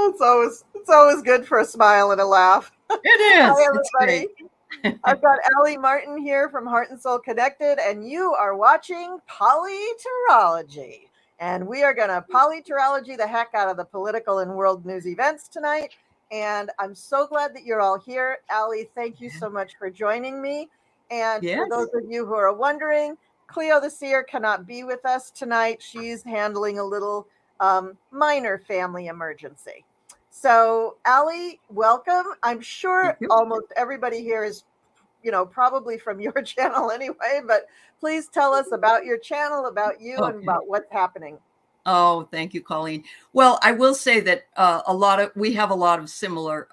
It's always good for a smile and a laugh. It is. Hi, everybody. I've got Aley Martin here from Heart and Soul Connected, and you are watching PoliTarology. And we are going to PoliTarology the heck out of the political and world news events tonight. And I'm so glad that you're all here. Aley, thank you so much for joining me. And for those of you who are wondering, Cleo the Seer cannot be with us tonight. She's handling a little minor family emergency. So, Aley, welcome. I'm sure almost everybody here is, probably from your channel anyway, but please tell us about your channel, about you, and about what's happening. Oh, thank you, Colleen. Well, I will say that we have a lot of similar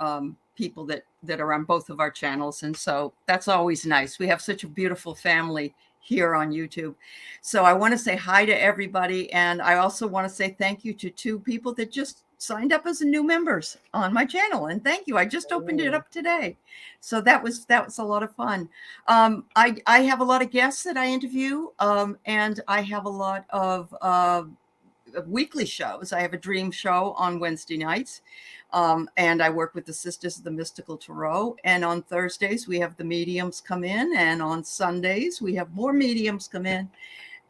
people that are on both of our channels. And so that's always nice. We have such a beautiful family here on YouTube. So I want to say hi to everybody. And I also want to say thank you to 2 people that just signed up as new members on my channel. And thank you. I just opened it up today. So that was a lot of fun. I have a lot of guests that I interview, and I have a lot of weekly shows. I have a dream show on Wednesday nights, and I work with the Sisters of the Mystical Tarot. And on Thursdays, we have the mediums come in. And on Sundays, we have more mediums come in.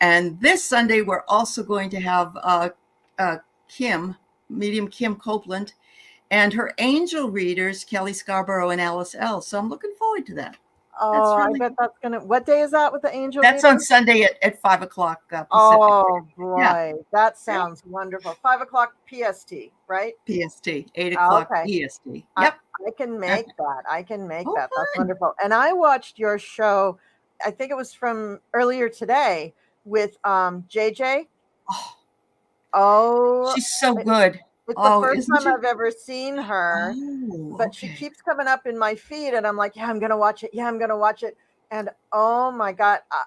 And this Sunday, we're also going to have medium Kim Copeland, and her angel readers, Kelly Scarborough and Alice L. So I'm looking forward to that. Oh, I bet that's going to, what day is that with the angel That's readers? on Sunday at 5 o'clock Pacific. Oh, boy. That sounds wonderful. 5 o'clock PST, right? PST, 8 o'clock EST. Yep. I can make that. That's wonderful. And I watched your show, I think it was from earlier today with JJ. Oh, she's so good. It's the first time I've ever seen her, but she keeps coming up in my feed, and I'm like, yeah, I'm going to watch it. Yeah, I'm going to watch it. And oh my God, I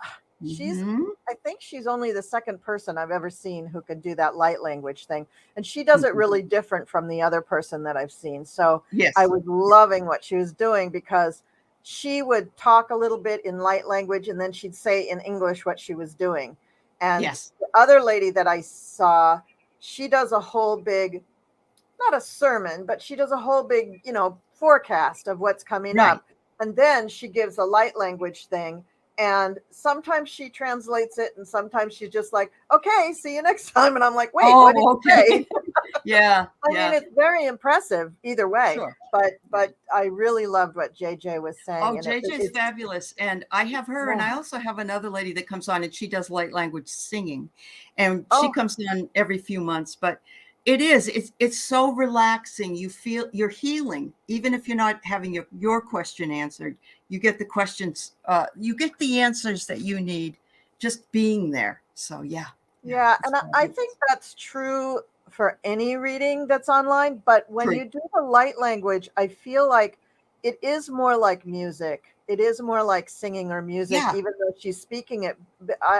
think she's only the second person I've ever seen who could do that light language thing. And she does it really different from the other person that I've seen. So I was loving what she was doing, because she would talk a little bit in light language, and then she'd say in English what she was doing. And the other lady that I saw, she does a whole big, not a sermon, but she does a whole big, forecast of what's coming up. And then she gives a light language thing. And sometimes she translates it, and sometimes she's just like, okay, see you next time. And I'm like, wait, what did you say? I mean, it's very impressive either way. But I really loved what JJ was saying. Oh, JJ's fabulous. And I have her, and I also have another lady that comes on, and she does light language singing. And she comes on every few months. But it's so relaxing. You feel you're healing, even if you're not having your question answered. You get the questions, you get the answers that you need just being there. So yeah. And I think that's true for any reading that's online. But when you do the light language, I feel like it is more like music. It is more like singing or music, even though she's speaking it.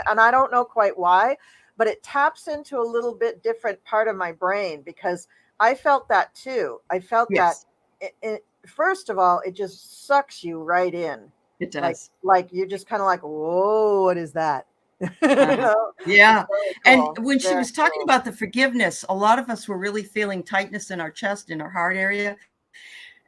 And I don't know quite why, but it taps into a little bit different part of my brain, because I felt that too. I felt that first of all, it just sucks you right in. It does. Like you're just kind of like, whoa, what is that? Yeah. And when she was talking about the forgiveness, a lot of us were really feeling tightness in our chest, in our heart area,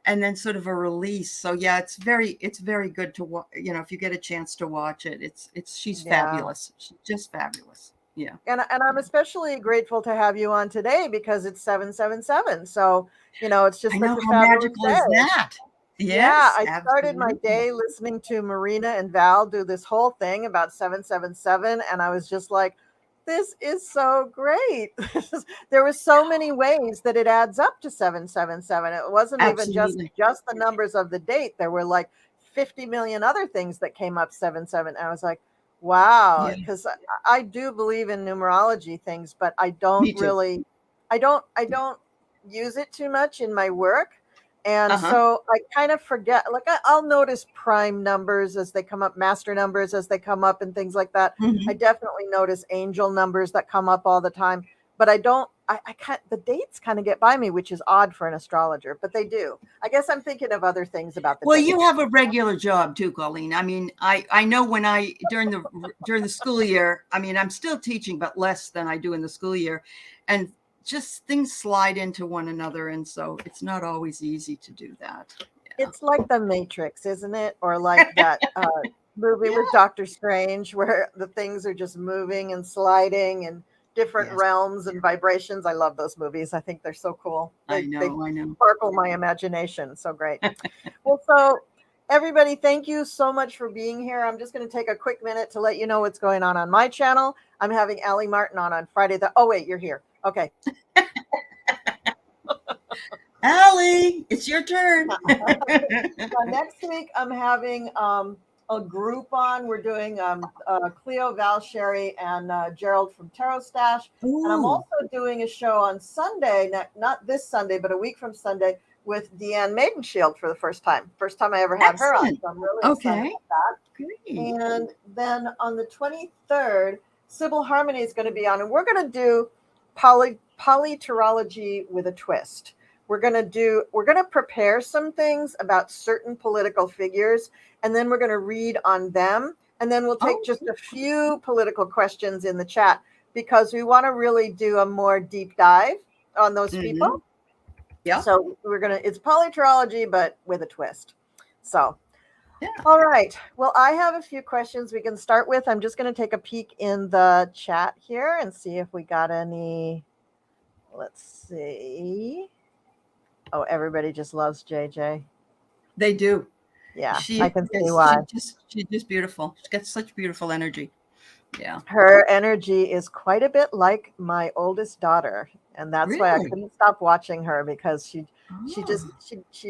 and then sort of a release. So yeah, it's very good to watch. If you get a chance to watch it, she's fabulous. She's just fabulous. Yeah. And I'm especially grateful to have you on today, because it's 777. So, it's just I know how magical is that. Yes, I started my day listening to Marina and Val do this whole thing about 777. And I was just like, this is so great. There were so many ways that it adds up to 777. It wasn't even just the numbers of the date. There were like 50 million other things that came up 77. And I was like, wow, because I do believe in numerology things, but I don't really, I don't use it too much in my work. And so I kind of forget, like I'll notice prime numbers as they come up, master numbers as they come up, and things like that. I definitely notice angel numbers that come up all the time, but I can't, the dates kind of get by me, which is odd for an astrologer, but they do. I guess I'm thinking of other things about the dates. You have a regular job too, Colleen. I mean, I know when during the school year, I mean, I'm still teaching, but less than I do in the school year. And just things slide into one another. And so it's not always easy to do that. Yeah. It's like the Matrix, isn't it? Or like that movie with Doctor Strange where the things are just moving and sliding and different realms and vibrations. I love those movies. I think they're so cool. They sparkle my imagination. So great. Well, so everybody, thank you so much for being here. I'm just going to take a quick minute to let you know what's going on my channel. I'm having Aley Martin on Friday. Oh, wait, you're here. Okay. Aley, it's your turn. Next week, I'm having a group on. We're doing Cleo, Val, Sherry, and Gerald from Tarot Stash. Ooh. And I'm also doing a show on Sunday, not this Sunday, but a week from Sunday, with Deanne Maidenshield for the first time. First time I ever had her on. So I'm really excited about that. Great. And then on the 23rd, Sybil Harmony is going to be on, and we're going to do PoliTarology with a twist. We're going to prepare some things about certain political figures, and then we're going to read on them. And then we'll take just a few political questions in the chat because we want to really do a more deep dive on those people. Yeah. So it's PoliTarology, but with a twist. So, all right. Well, I have a few questions we can start with. I'm just going to take a peek in the chat here and see if we got any. Let's see. Oh, everybody just loves JJ. They do. Yeah, I can see why. She's just beautiful. She's got such beautiful energy. Yeah. Her energy is quite a bit like my oldest daughter. And that's why I couldn't stop watching her, because she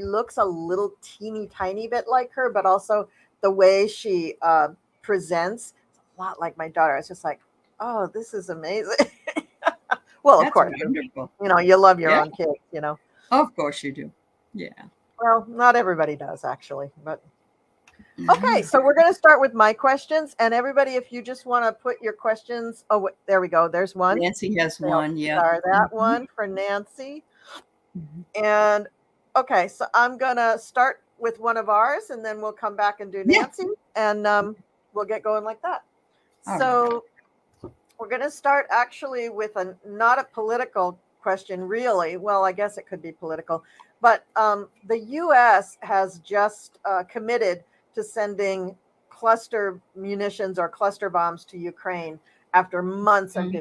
looks a little teeny tiny bit like her, but also the way she presents is a lot like my daughter. It's just like, oh, this is amazing. Well, that's of course, wonderful. You love your own kids, Of course you do. Yeah. Well, not everybody does, actually, but okay. So we're going to start with my questions, and everybody, if you just want to put your questions. Oh, there we go. There's one. Nancy has one. Yeah. That one for Nancy. And okay, so I'm going to start with one of ours, and then we'll come back and do Nancy, and we'll get going like that. So we're going to start actually with not a political question, really. Well, I guess it could be political, but the U.S. has just committed to sending cluster munitions or cluster bombs to Ukraine after months of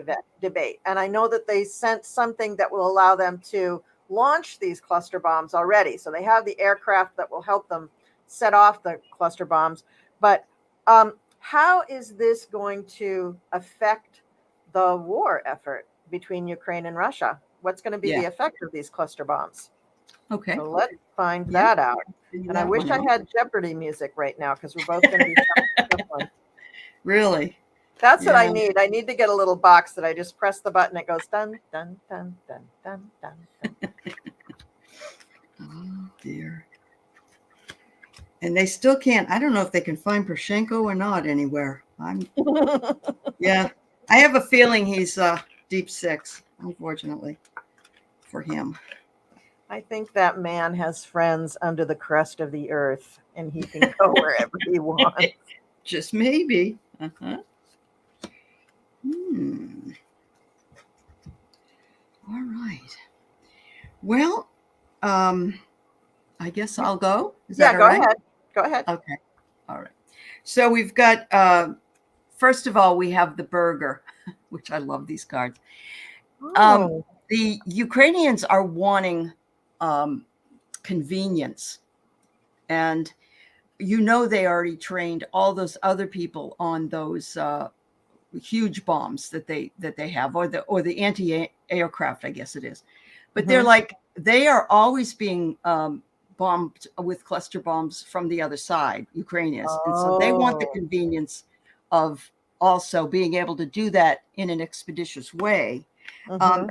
debate. And I know that they sent something that will allow them to launch these cluster bombs already. So they have the aircraft that will help them set off the cluster bombs. But how is this going to affect the war effort between Ukraine and Russia? What's going to be the effect of these cluster bombs? Okay. So let's find that out. And I wish I had Jeopardy music right now, because we're both going to be this one. Really? That's what I need. I need to get a little box that I just press the button. It goes dun, dun, dun, dun, dun, dun, dun. Oh, dear. And they still can't. I don't know if they can find Poroshenko or not anywhere. Yeah. I have a feeling he's deep six, unfortunately, for him. I think that man has friends under the crust of the earth, and he can go wherever he wants. Just maybe. All right. Well, I guess I'll go. Is that all right? Ahead. Go ahead. Okay. All right. So we've got, first of all, we have the burger, which I love these cards. The Ukrainians are wanting convenience, and they already trained all those other people on those huge bombs that they have, or the anti-aircraft, I guess it is. But they are always being bombed with cluster bombs from the other side, Ukrainians, and so they want the convenience of also being able to do that in an expeditious way.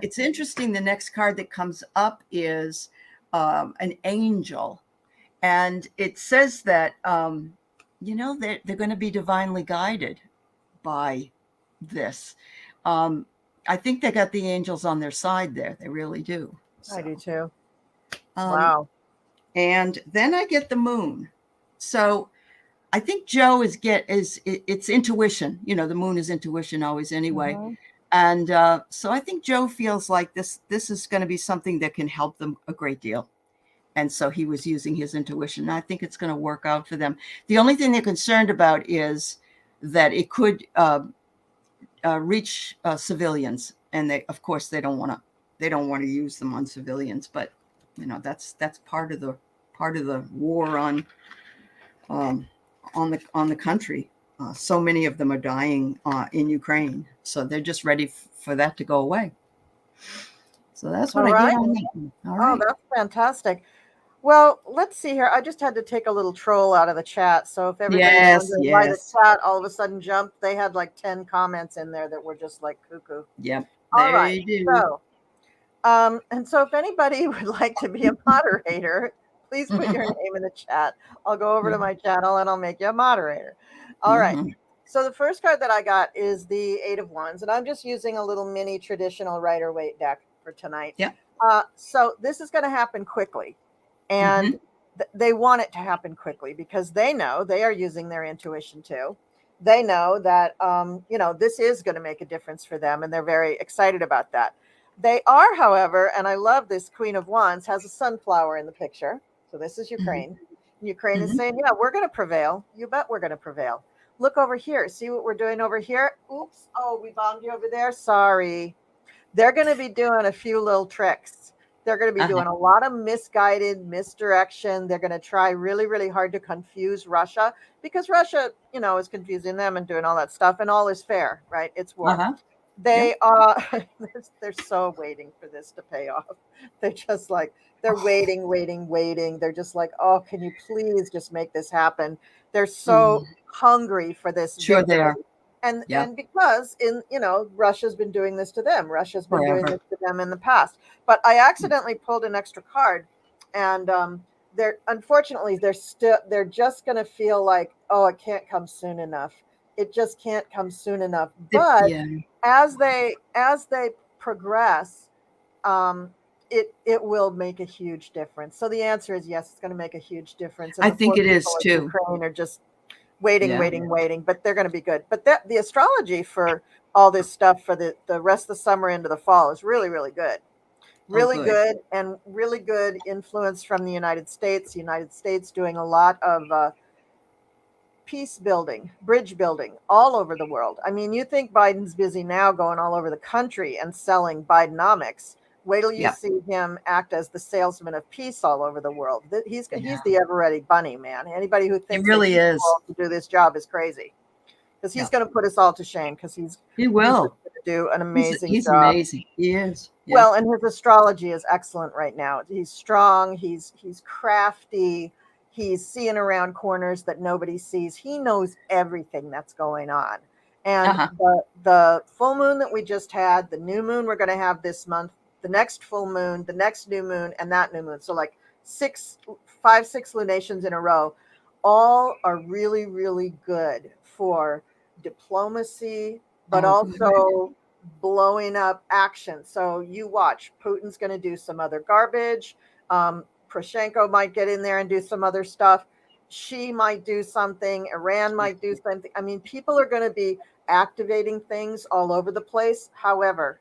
It's interesting. The next card that comes up is an angel, and it says that they're going to be divinely guided by this. I think they got the angels on their side there. They really do. So, I do too. Wow. And then I get the moon. So I think Joe it's intuition. The moon is intuition always anyway. And so I think Joe feels like this is going to be something that can help them a great deal. And so he was using his intuition. I think it's going to work out for them. The only thing they're concerned about is that it could reach civilians, and of course they don't want to use them on civilians. But that's part of the war on the country. So many of them are dying in Ukraine, so they're just ready for that to go away. So that's what I get on that. All right. Oh, that's fantastic. Well, let's see here. I just had to take a little troll out of the chat. So if everybody's wondering why the chat all of a sudden jumped, they had like 10 comments in there that were just like cuckoo. Yep. All right. So, and so if anybody would like to be a moderator, please put your name in the chat. I'll go over to my channel and I'll make you a moderator. All right. So the first card that I got is the 8 of Wands, and I'm just using a little mini traditional Rider-Waite deck for tonight. Yeah. So this is going to happen quickly, and they want it to happen quickly because they know they are using their intuition too. They know that this is going to make a difference for them, and they're very excited about that. They are, however, and I love this Queen of Wands has a sunflower in the picture. So this is Ukraine. Ukraine is saying, yeah, we're going to prevail. You bet we're going to prevail. Look over here. See what we're doing over here? Oops. Oh, we bombed you over there. Sorry. They're going to be doing a few little tricks. They're going to be doing a lot of misguided misdirection. They're going to try really, really hard to confuse Russia because Russia, is confusing them and doing all that stuff. And all is fair, right? It's war. They are, they're so waiting for this to pay off. They're just like, they're waiting. They're just like, oh, can you please just make this happen? They're so hungry for this. Sure victory. They are. And because Russia's been doing this to them. Russia's been doing this to them in the past. But I accidentally pulled an extra card, and unfortunately they're just gonna feel like, oh, it can't come soon enough. It just can't come soon enough. But as they progress, it will make a huge difference. So the answer is yes, it's going to make a huge difference. And I think it is too. Ukraine are just waiting, but they're going to be good. But the astrology for all this stuff for the rest of the summer into the fall is really, really good. Really good, and really good influence from the United States. The United States doing a lot of peace building, bridge building all over the world. I mean, you think Biden's busy now going all over the country and selling Bidenomics. Wait till you see him act as the salesman of peace all over the world. He's the ever-ready bunny, man. Anybody who thinks he really is to do this job is crazy, because he's going to put us all to shame. Because he will going to do an amazing he's job. Amazing. He is. Yeah. Well, and his astrology is excellent right now. He's strong. He's crafty. He's seeing around corners that nobody sees. He knows everything that's going on. And the full moon that we just had, the new moon we're going to have this month, the next full moon, the next new moon, and that new moon. So like 6 lunations in a row, all are really, really good for diplomacy, but also blowing up action. So you watch, Putin's going to do some other garbage. Poroshenko might get in there and do some other stuff. She might do something. Iran might do something. I mean, people are going to be activating things all over the place. However,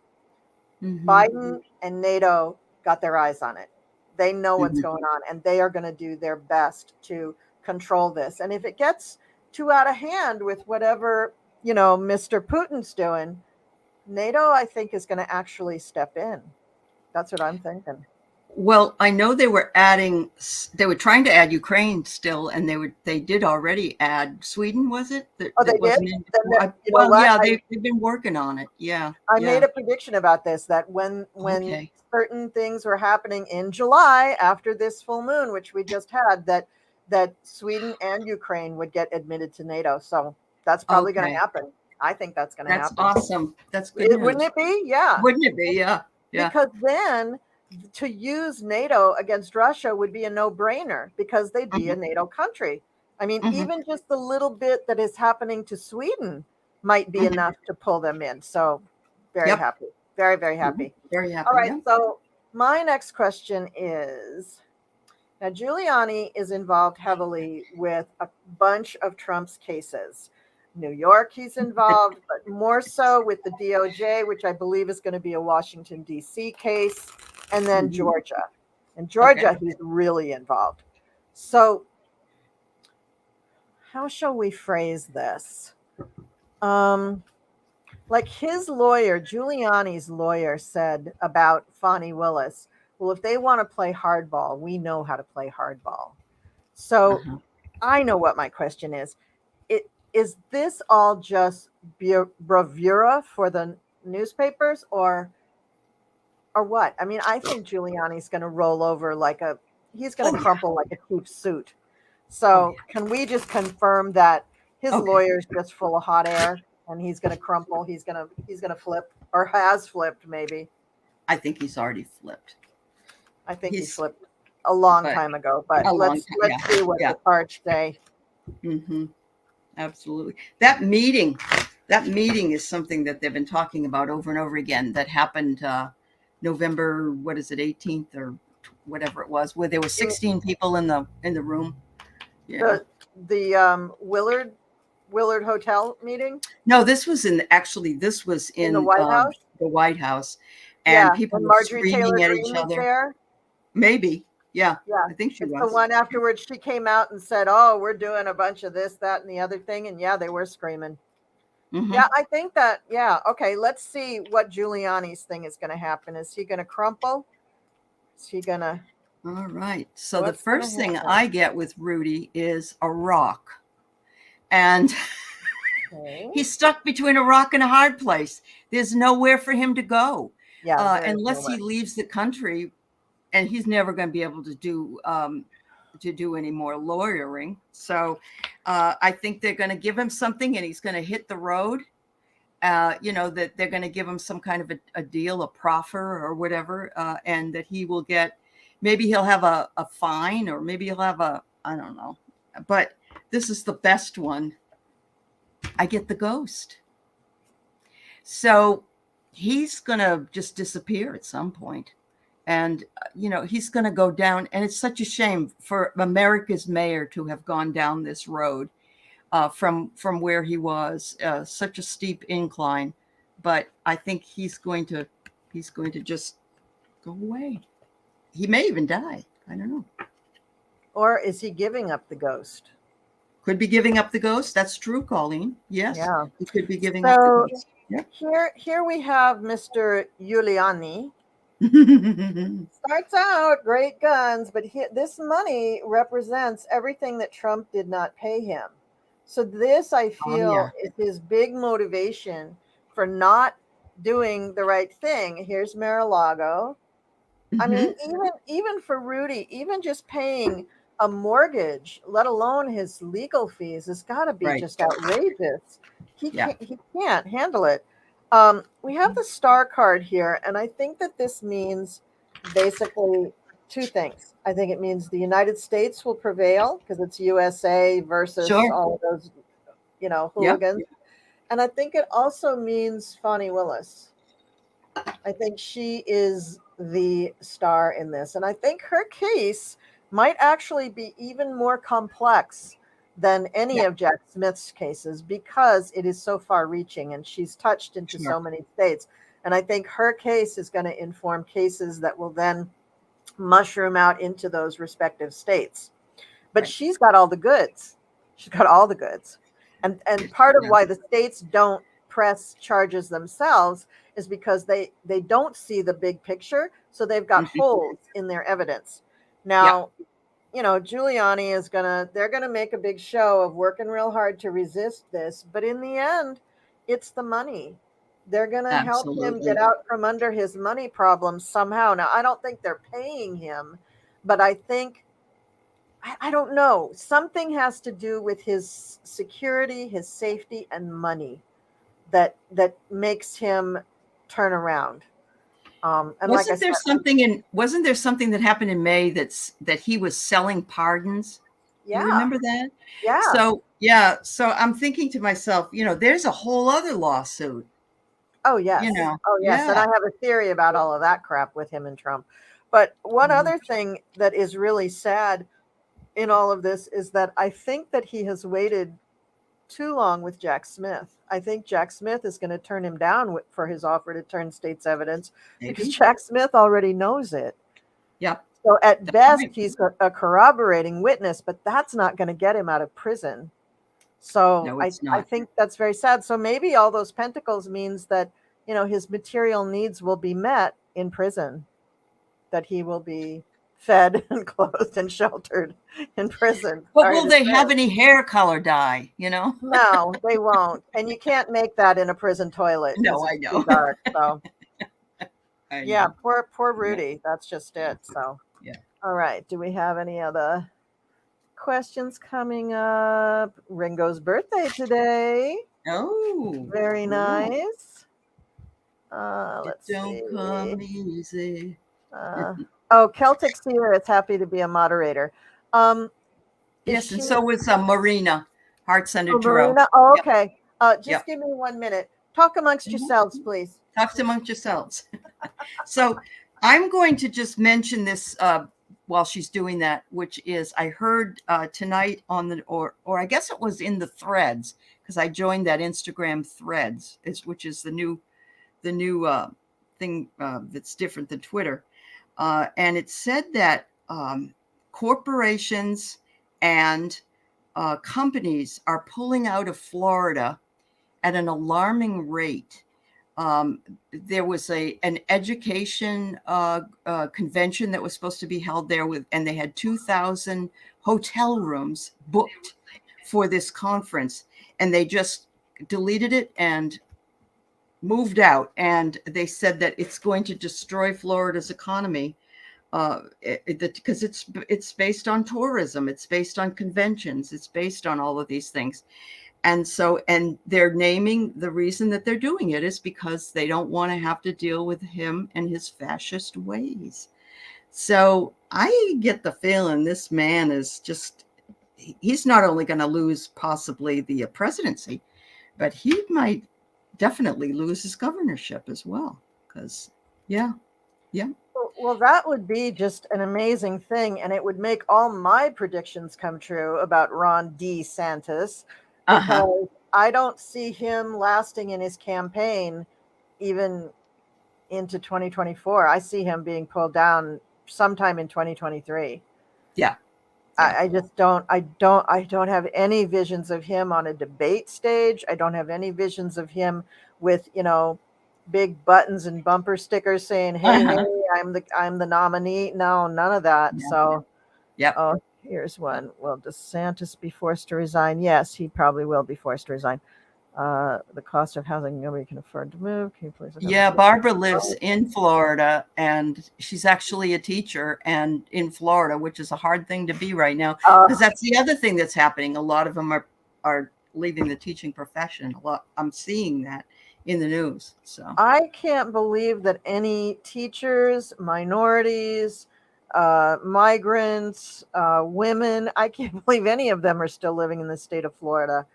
Biden and NATO got their eyes on it. They know what's going on, and they are going to do their best to control this. And if it gets too out of hand with whatever, Mr. Putin's doing, NATO, I think, is going to actually step in. That's what I'm thinking. Well, I know they were trying to add Ukraine still, and they did already add Sweden, was it? They did? They've been working on it. Yeah. I made a prediction about this, that when certain things were happening in July after this full moon, which we just had, that Sweden and Ukraine would get admitted to NATO. So that's probably going to happen. I think that's going to happen. That's awesome. That's good. Wouldn't it be? Yeah. Wouldn't it be? Yeah. Because then to use NATO against Russia would be a no-brainer, because they'd be a NATO country. I mean, even just the little bit that is happening to Sweden might be enough to pull them in. So very happy. Very, very happy. Very happy. All right. So my next question is, now Giuliani is involved heavily with a bunch of Trump's cases. New York, he's involved, but more so with the DOJ, which I believe is going to be a Washington, D.C. case, and then Georgia. In Georgia, he's really involved. So how shall we phrase this? Like his lawyer, Giuliani's lawyer, said about Fani Willis, well, if they want to play hardball, we know how to play hardball. So I know what my question is. Is this all just bravura for the newspapers or what? I mean, I think Giuliani's going to roll over he's going to crumple like a cheap suit. So can we just confirm that his lawyer's just full of hot air and he's going to crumple? He's going to flip, or has flipped maybe. I think he's already flipped. I think he flipped a long time ago, but let's see what the cards say. Absolutely. That meeting is something that they've been talking about over and over again. That happened November, 18th or whatever it was, where there were 16 people in the room. Yeah. The Willard Hotel meeting? No, this was in the White House. The White House, and people were screaming at each other. There. Maybe, yeah. I think she was. The one afterwards, she came out and said, "Oh, we're doing a bunch of this, that, and the other thing," and they were screaming. Yeah, I think that. Yeah, okay. Let's see what Giuliani's thing is going to happen. Is he going to crumple? Is he going to? All right. So the first thing I get with Rudy is a rock. And he's stuck between a rock and a hard place. There's nowhere for him to go. Yeah. Unless he leaves the country, and he's never going to be able to do any more lawyering. So I think they're going to give him something and he's going to hit the road. That they're going to give him some kind of a deal, a proffer or whatever, and that he will get, maybe he'll have a fine, or maybe he'll have I don't know. But this is the best one. I get the ghost. So he's going to just disappear at some point. And, he's going to go down. And it's such a shame for America's mayor to have gone down this road from where he was, such a steep incline. But I think he's going to just go away. He may even die. I don't know. Or is he giving up the ghost? Could be giving up the ghost. That's true, Colleen. Yes. Yeah. He could be giving up the ghost. Yeah. Here we have Mr. Giuliani. Starts out great guns, but this money represents everything that Trump did not pay him. So this, I feel, is his big motivation for not doing the right thing. Here's Mar-a-Lago. I mean, even for Rudy, even just paying a mortgage, let alone his legal fees, has got to be just outrageous. He can't handle it. We have the star card here, and I think that this means basically two things. I think it means the United States will prevail because it's USA versus all of those, hooligans. Yep. And I think it also means Fani Willis. I think she is the star in this. And I think her case might actually be even more complex than any of Jack Smith's cases because it is so far reaching and she's touched into so many states. And I think her case is going to inform cases that will then mushroom out into those respective states. But she's got all the goods. She's got all the goods. And part of why the states don't press charges themselves is because they don't see the big picture. So they've got holes in their evidence. Now, Giuliani they're going to make a big show of working real hard to resist this. But in the end, it's the money. They're going to help him get out from under his money problems somehow. Now, I don't think they're paying him, but I think, I don't know, something has to do with his security, his safety, and money that makes him turn around. And wasn't there something that happened in May that he was selling pardons? Yeah. You remember that? Yeah. So I'm thinking to myself, there's a whole other lawsuit. Oh, yes. Oh, yes. Yeah. And I have a theory about all of that crap with him and Trump. But one other thing that is really sad in all of this is that I think that he has waited too long with Jack Smith. I think Jack Smith is going to turn him down for his offer to turn state's evidence because Jack Smith already knows it. Yep. So at best, he's a corroborating witness, but that's not going to get him out of prison. So No, I think that's very sad. So maybe all those pentacles means that, his material needs will be met in prison, that he will be fed and clothed and sheltered in prison. But will they have any hair color dye, No, they won't. And you can't make that in a prison toilet. No, I know. Too dark, so. Yeah, poor Rudy. That's just it. So, yeah. All right. Do we have any other questions coming up? Ringo's birthday today. Oh, very cool. Nice. Let's see. Come easy. Celtic Seer is happy to be a moderator. Yes, and so was Marina, Heart-Centered Tarot. Marina? Oh, okay. Just give me 1 minute. Talk amongst yourselves, please. Talk amongst yourselves. So I'm going to just mention this while she's doing that, which is I heard tonight on the, or I guess it was in the threads, because I joined that Instagram threads, which is the new thing that's different than Twitter. And it said that corporations and companies are pulling out of Florida at an alarming rate. There was an education convention that was supposed to be held there and they had 2,000 hotel rooms booked for this conference, and they just deleted it and moved out. And they said that it's going to destroy Florida's economy because it's based on tourism, it's based on conventions, it's based on all of these things. And so, and they're naming the reason that they're doing it is because they don't want to have to deal with him and his fascist ways. So I get the feeling this man is just, he's not only going to lose possibly the presidency, but he might definitely lose his governorship as well. Because, yeah. Well, that would be just an amazing thing. And it would make all my predictions come true about Ron DeSantis. Because I don't see him lasting in his campaign even into 2024. I see him being pulled down sometime in 2023. Yeah. I just don't have any visions of him on a debate stage. I don't have any visions of him with, big buttons and bumper stickers saying, hey, I'm the nominee. No, none of that. Yeah. So, yeah. Here's one. Will DeSantis be forced to resign? Yes, he probably will be forced to resign. The cost of housing, nobody can afford to move. Can you please? Yeah, Barbara lives in Florida, and she's actually a teacher and in Florida, which is a hard thing to be right now, because that's the other thing that's happening. A lot of them are leaving the teaching profession. I'm seeing that in the news. So I can't believe that any teachers, minorities, migrants, women, I can't believe any of them are still living in the state of Florida.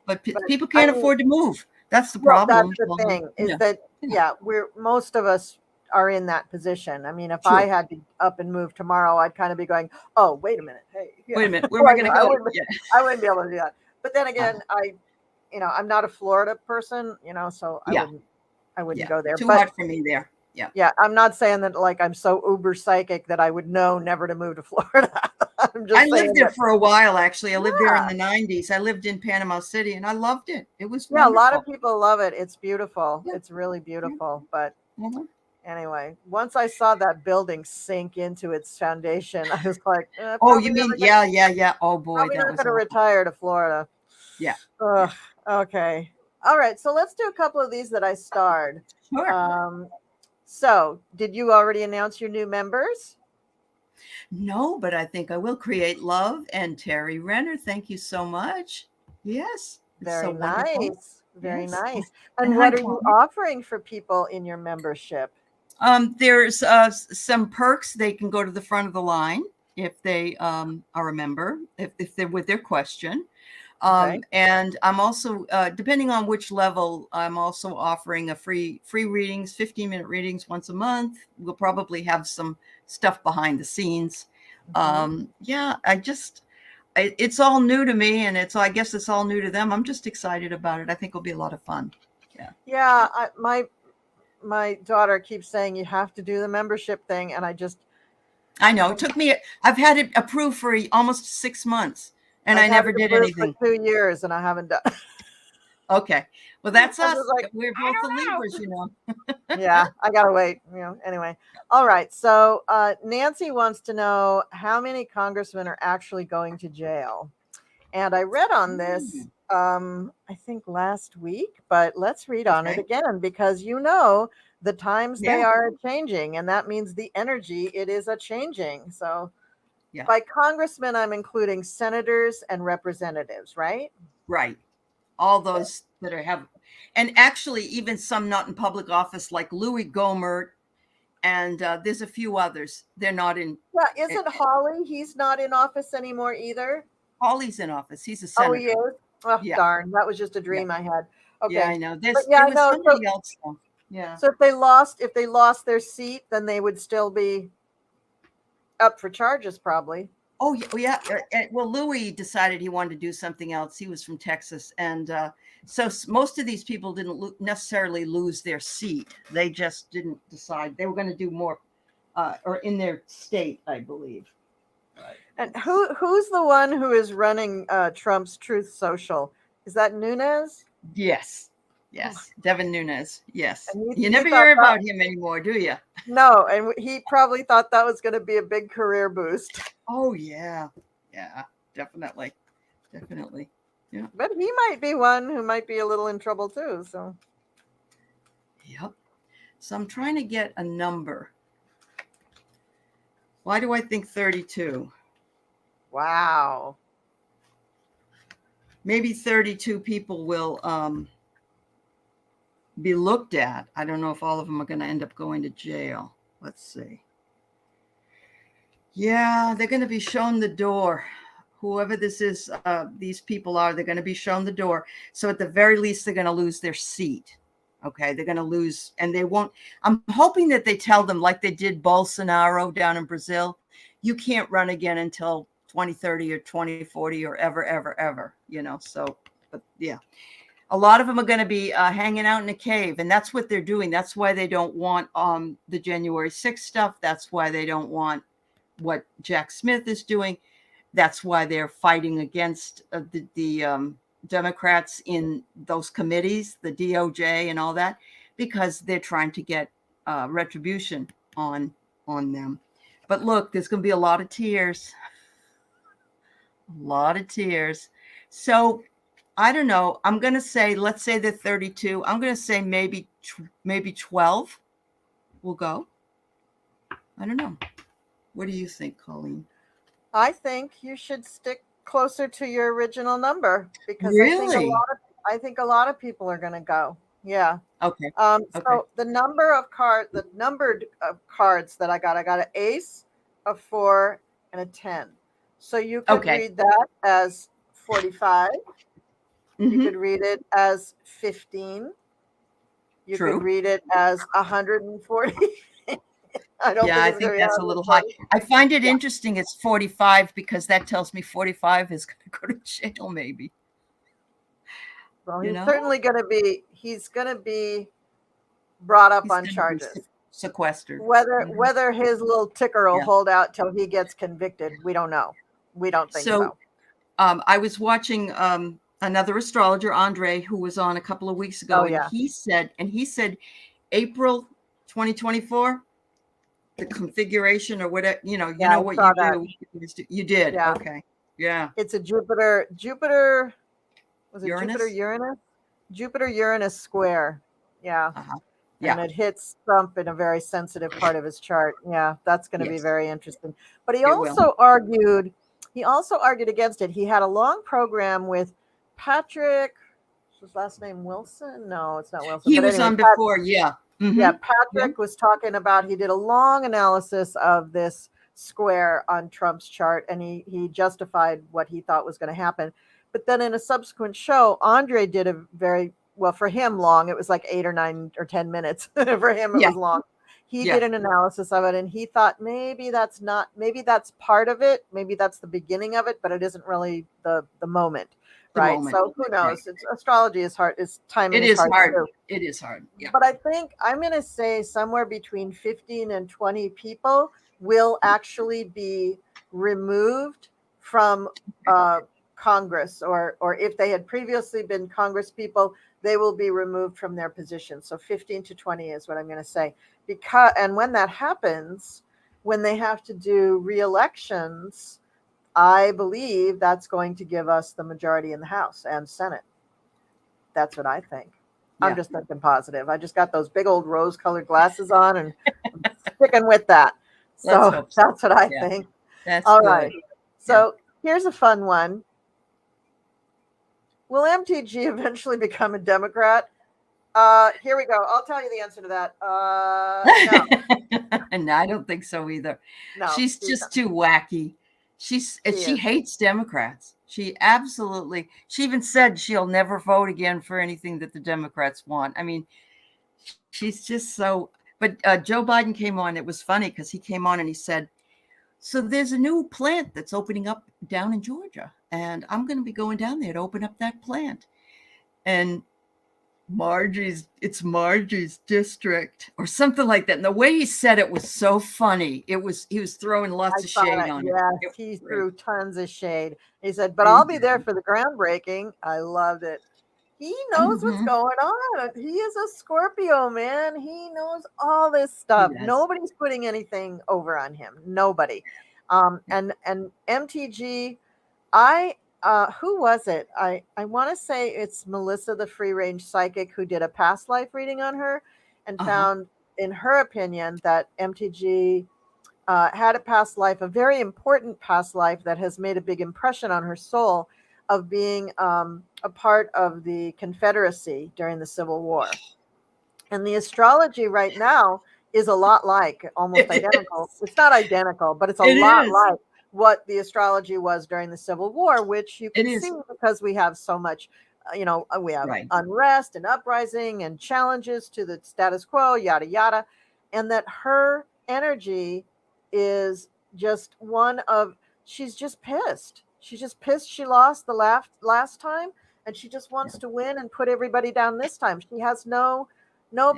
But people can't afford to move. That's the problem. That's the thing is that, most of us are in that position. I mean, if I had to up and move tomorrow, I'd kind of be going, oh, wait a minute. Hey, wait a minute. Where am I going to go? I wouldn't be able to do that. But then again, I'm not a Florida person, so I wouldn't go there. Too hard for me there. Yeah. Yeah. I'm not saying that like I'm so uber psychic that I would know never to move to Florida. I lived there for a while, actually. I lived there in the 90s. I lived in Panama City and I loved it. It was wonderful. A lot of people love it. It's beautiful. Yeah. It's really beautiful. But anyway, once I saw that building sink into its foundation, I was like, oh, you mean, yeah. Oh boy. I'm not going to retire to Florida. Yeah. Okay. All right. So let's do a couple of these that I starred. Sure. So did you already announce your new members? No, but I think I will. Create Love and Terry Renner. Thank you so much. Yes. Very nice. Very nice. And what are you offering for people in your membership? There's some perks. They can go to the front of the line if they are a member, if they're with their question. And I'm also, depending on which level, I'm also offering a free readings, 15-minute readings once a month. We'll probably have some stuff behind the scenes. I it's all new to me, and I guess it's all new to them. I'm just excited about it. I think it'll be a lot of fun. Yeah. Yeah. My daughter keeps saying you have to do the membership thing, and I know it took me. I've had it approved for almost 6 months, and I never did anything. For 2 years, and I haven't done. Okay, well that's us. Like, We're both the Libras, you know. Yeah, I gotta wait. Anyway. All right. So Nancy wants to know how many congressmen are actually going to jail, and I read on this. I think last week, but let's read on it again because the times they are changing, and that means the energy it is a changing. So by congressmen, I'm including senators and representatives, right? Right. All those that have, and actually even some not in public office, like Louis Gohmert, and there's a few others. They're not in. Yeah, isn't Hawley? He's not in office anymore either. Hawley's in office. He's a senator. Oh, he is. Oh, darn! That was just a dream I had. Okay. Yeah, I know. There was somebody else. Though. Yeah. So if they lost their seat, then they would still be up for charges, probably. Oh yeah. Well, Louis decided he wanted to do something else. He was from Texas, and so most of these people didn't necessarily lose their seat. They just didn't decide they were going to do more, or in their state, I believe. Right. And who's the one who is running Trump's Truth Social? Is that Nunes? Yes. Devin Nunes. Yes. You never hear about him anymore, do you? No, and he probably thought that was going to be a big career boost. Oh yeah, definitely. Yeah. But he might be one who might be a little in trouble too. So. Yep. So I'm trying to get a number. Why do I think 32? Wow. Maybe 32 people will be looked at. I don't know if all of them are going to end up going to jail. Let's see. Yeah, they're going to be shown the door. Whoever this is, these people are, they're going to be shown the door. So at the very least, they're going to lose their seat. Okay, they're going to lose, and they won't. I'm hoping that they tell them, like they did Bolsonaro down in Brazil, you can't run again until 2030 or 2040 or ever. So, but yeah, a lot of them are going to be hanging out in a cave, and that's what they're doing. That's why they don't want the January 6th stuff. That's why they don't want what Jack Smith is doing. That's why they're fighting against the Democrats in those committees, the DOJ and all that, because they're trying to get retribution on them. But look, there's going to be a lot of tears. So I don't know. I'm going to say, let's say they're 32. I'm going to say maybe 12 will go. I don't know. What do you think, Colleen? I think you should stick closer to your original number because really? I think a lot of people are going to go. Yeah. Okay. So the numbered cards that I got an ace, a 4, and a 10. So you could read that as 45. Mm-hmm. You could read it as 15. You could read it as 140. I think that's a little high. I find it interesting. It's 45 because that tells me 45 is going to go to jail, maybe. Well, he's certainly going to be. He's going to be brought up on charges, sequestered. Whether his little ticker will hold out till he gets convicted, we don't know. We don't think so. I was watching another astrologer, Andre, who was on a couple of weeks ago, and he said April 2024. The configuration or whatever, you know what you do. You did. Yeah. Okay. Yeah. It's a Jupiter. Was it Uranus? Jupiter Uranus square. Yeah. Uh-huh. Yeah. And it hits Trump in a very sensitive part of his chart. Yeah. That's going to be very interesting. But he also argued against it. He had a long program with Patrick. Was his last name Wilson? No, it's not Wilson. He was on before. Yeah. Mm-hmm. Yeah, Patrick was talking about, he did a long analysis of this square on Trump's chart, and he justified what he thought was going to happen. But then in a subsequent show, Andre did a very, well, for him long, it was like 8 or 9 or 10 minutes. For him, it was long. He did an analysis of it, and he thought maybe that's part of it. Maybe that's the beginning of it, but it isn't really the moment. Right. So who knows? Right. Astrology is hard. Timing is hard. Too. It is hard. Yeah. But I think I'm going to say somewhere between 15 and 20 people will actually be removed from Congress, or if they had previously been Congress people, they will be removed from their position. So 15 to 20 is what I'm going to say. And when that happens, when they have to do re-elections, I believe that's going to give us the majority in the House and Senate. That's what I think. Yeah. I'm just thinking positive. I just got those big old rose-colored glasses on, and I'm sticking with that. So that's what I think. That's all good. Right. So here's a fun one. Will MTG eventually become a Democrat? Here we go. I'll tell you the answer to that. No. No, I don't think so either. No, she's just too wacky. She hates Democrats. She even said she'll never vote again for anything that the Democrats want. I mean, she's just so, but Joe Biden came on. It was funny because he came on and he said, so there's a new plant that's opening up down in Georgia, and I'm going to be going down there to open up that plant. And it's Margie's district or something like that. And the way he said it was so funny. He was throwing lots of shade on it. Yes, he threw tons of shade. He said, but I'll be there for the groundbreaking. I loved it. He knows what's going on. He is a Scorpio, man. He knows all this stuff. Nobody's putting anything over on him. Nobody. And MTG, who was it? I want to say it's Melissa, the free range psychic, who did a past life reading on her and found, in her opinion, that MTG had a past life, a very important past life that has made a big impression on her soul, of being a part of the Confederacy during the Civil War. And the astrology right now is a lot like, almost identical. It's not identical, but it's a lot like what the astrology was during the Civil War, which you can see because we have so much, we have unrest and uprising and challenges to the status quo, yada, yada. And that her energy is just she's just pissed. She's just pissed she lost the last time, and she just wants to win and put everybody down this time. She has no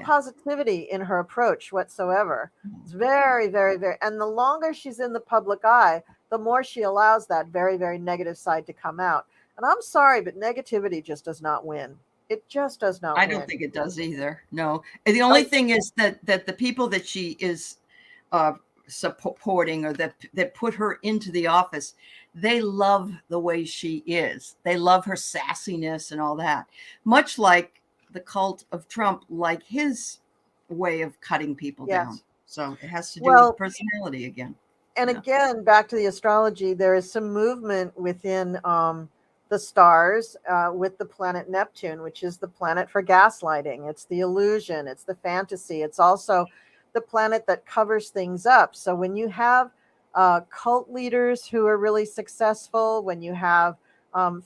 positivity in her approach whatsoever. It's very, very, very, and the longer she's in the public eye, the more she allows that very, very negative side to come out. And I'm sorry, but negativity just does not win. It just does not win. I don't think it does either. No. The only thing is that the people that she is supporting, or that put her into the office, they love the way she is. They love her sassiness and all that. Much like the cult of Trump, like his way of cutting people down. So it has to do with personality again. And again, back to the astrology, there is some movement within the stars with the planet Neptune, which is the planet for gaslighting. It's the illusion. It's the fantasy. It's also the planet that covers things up. So when you have cult leaders who are really successful, when you have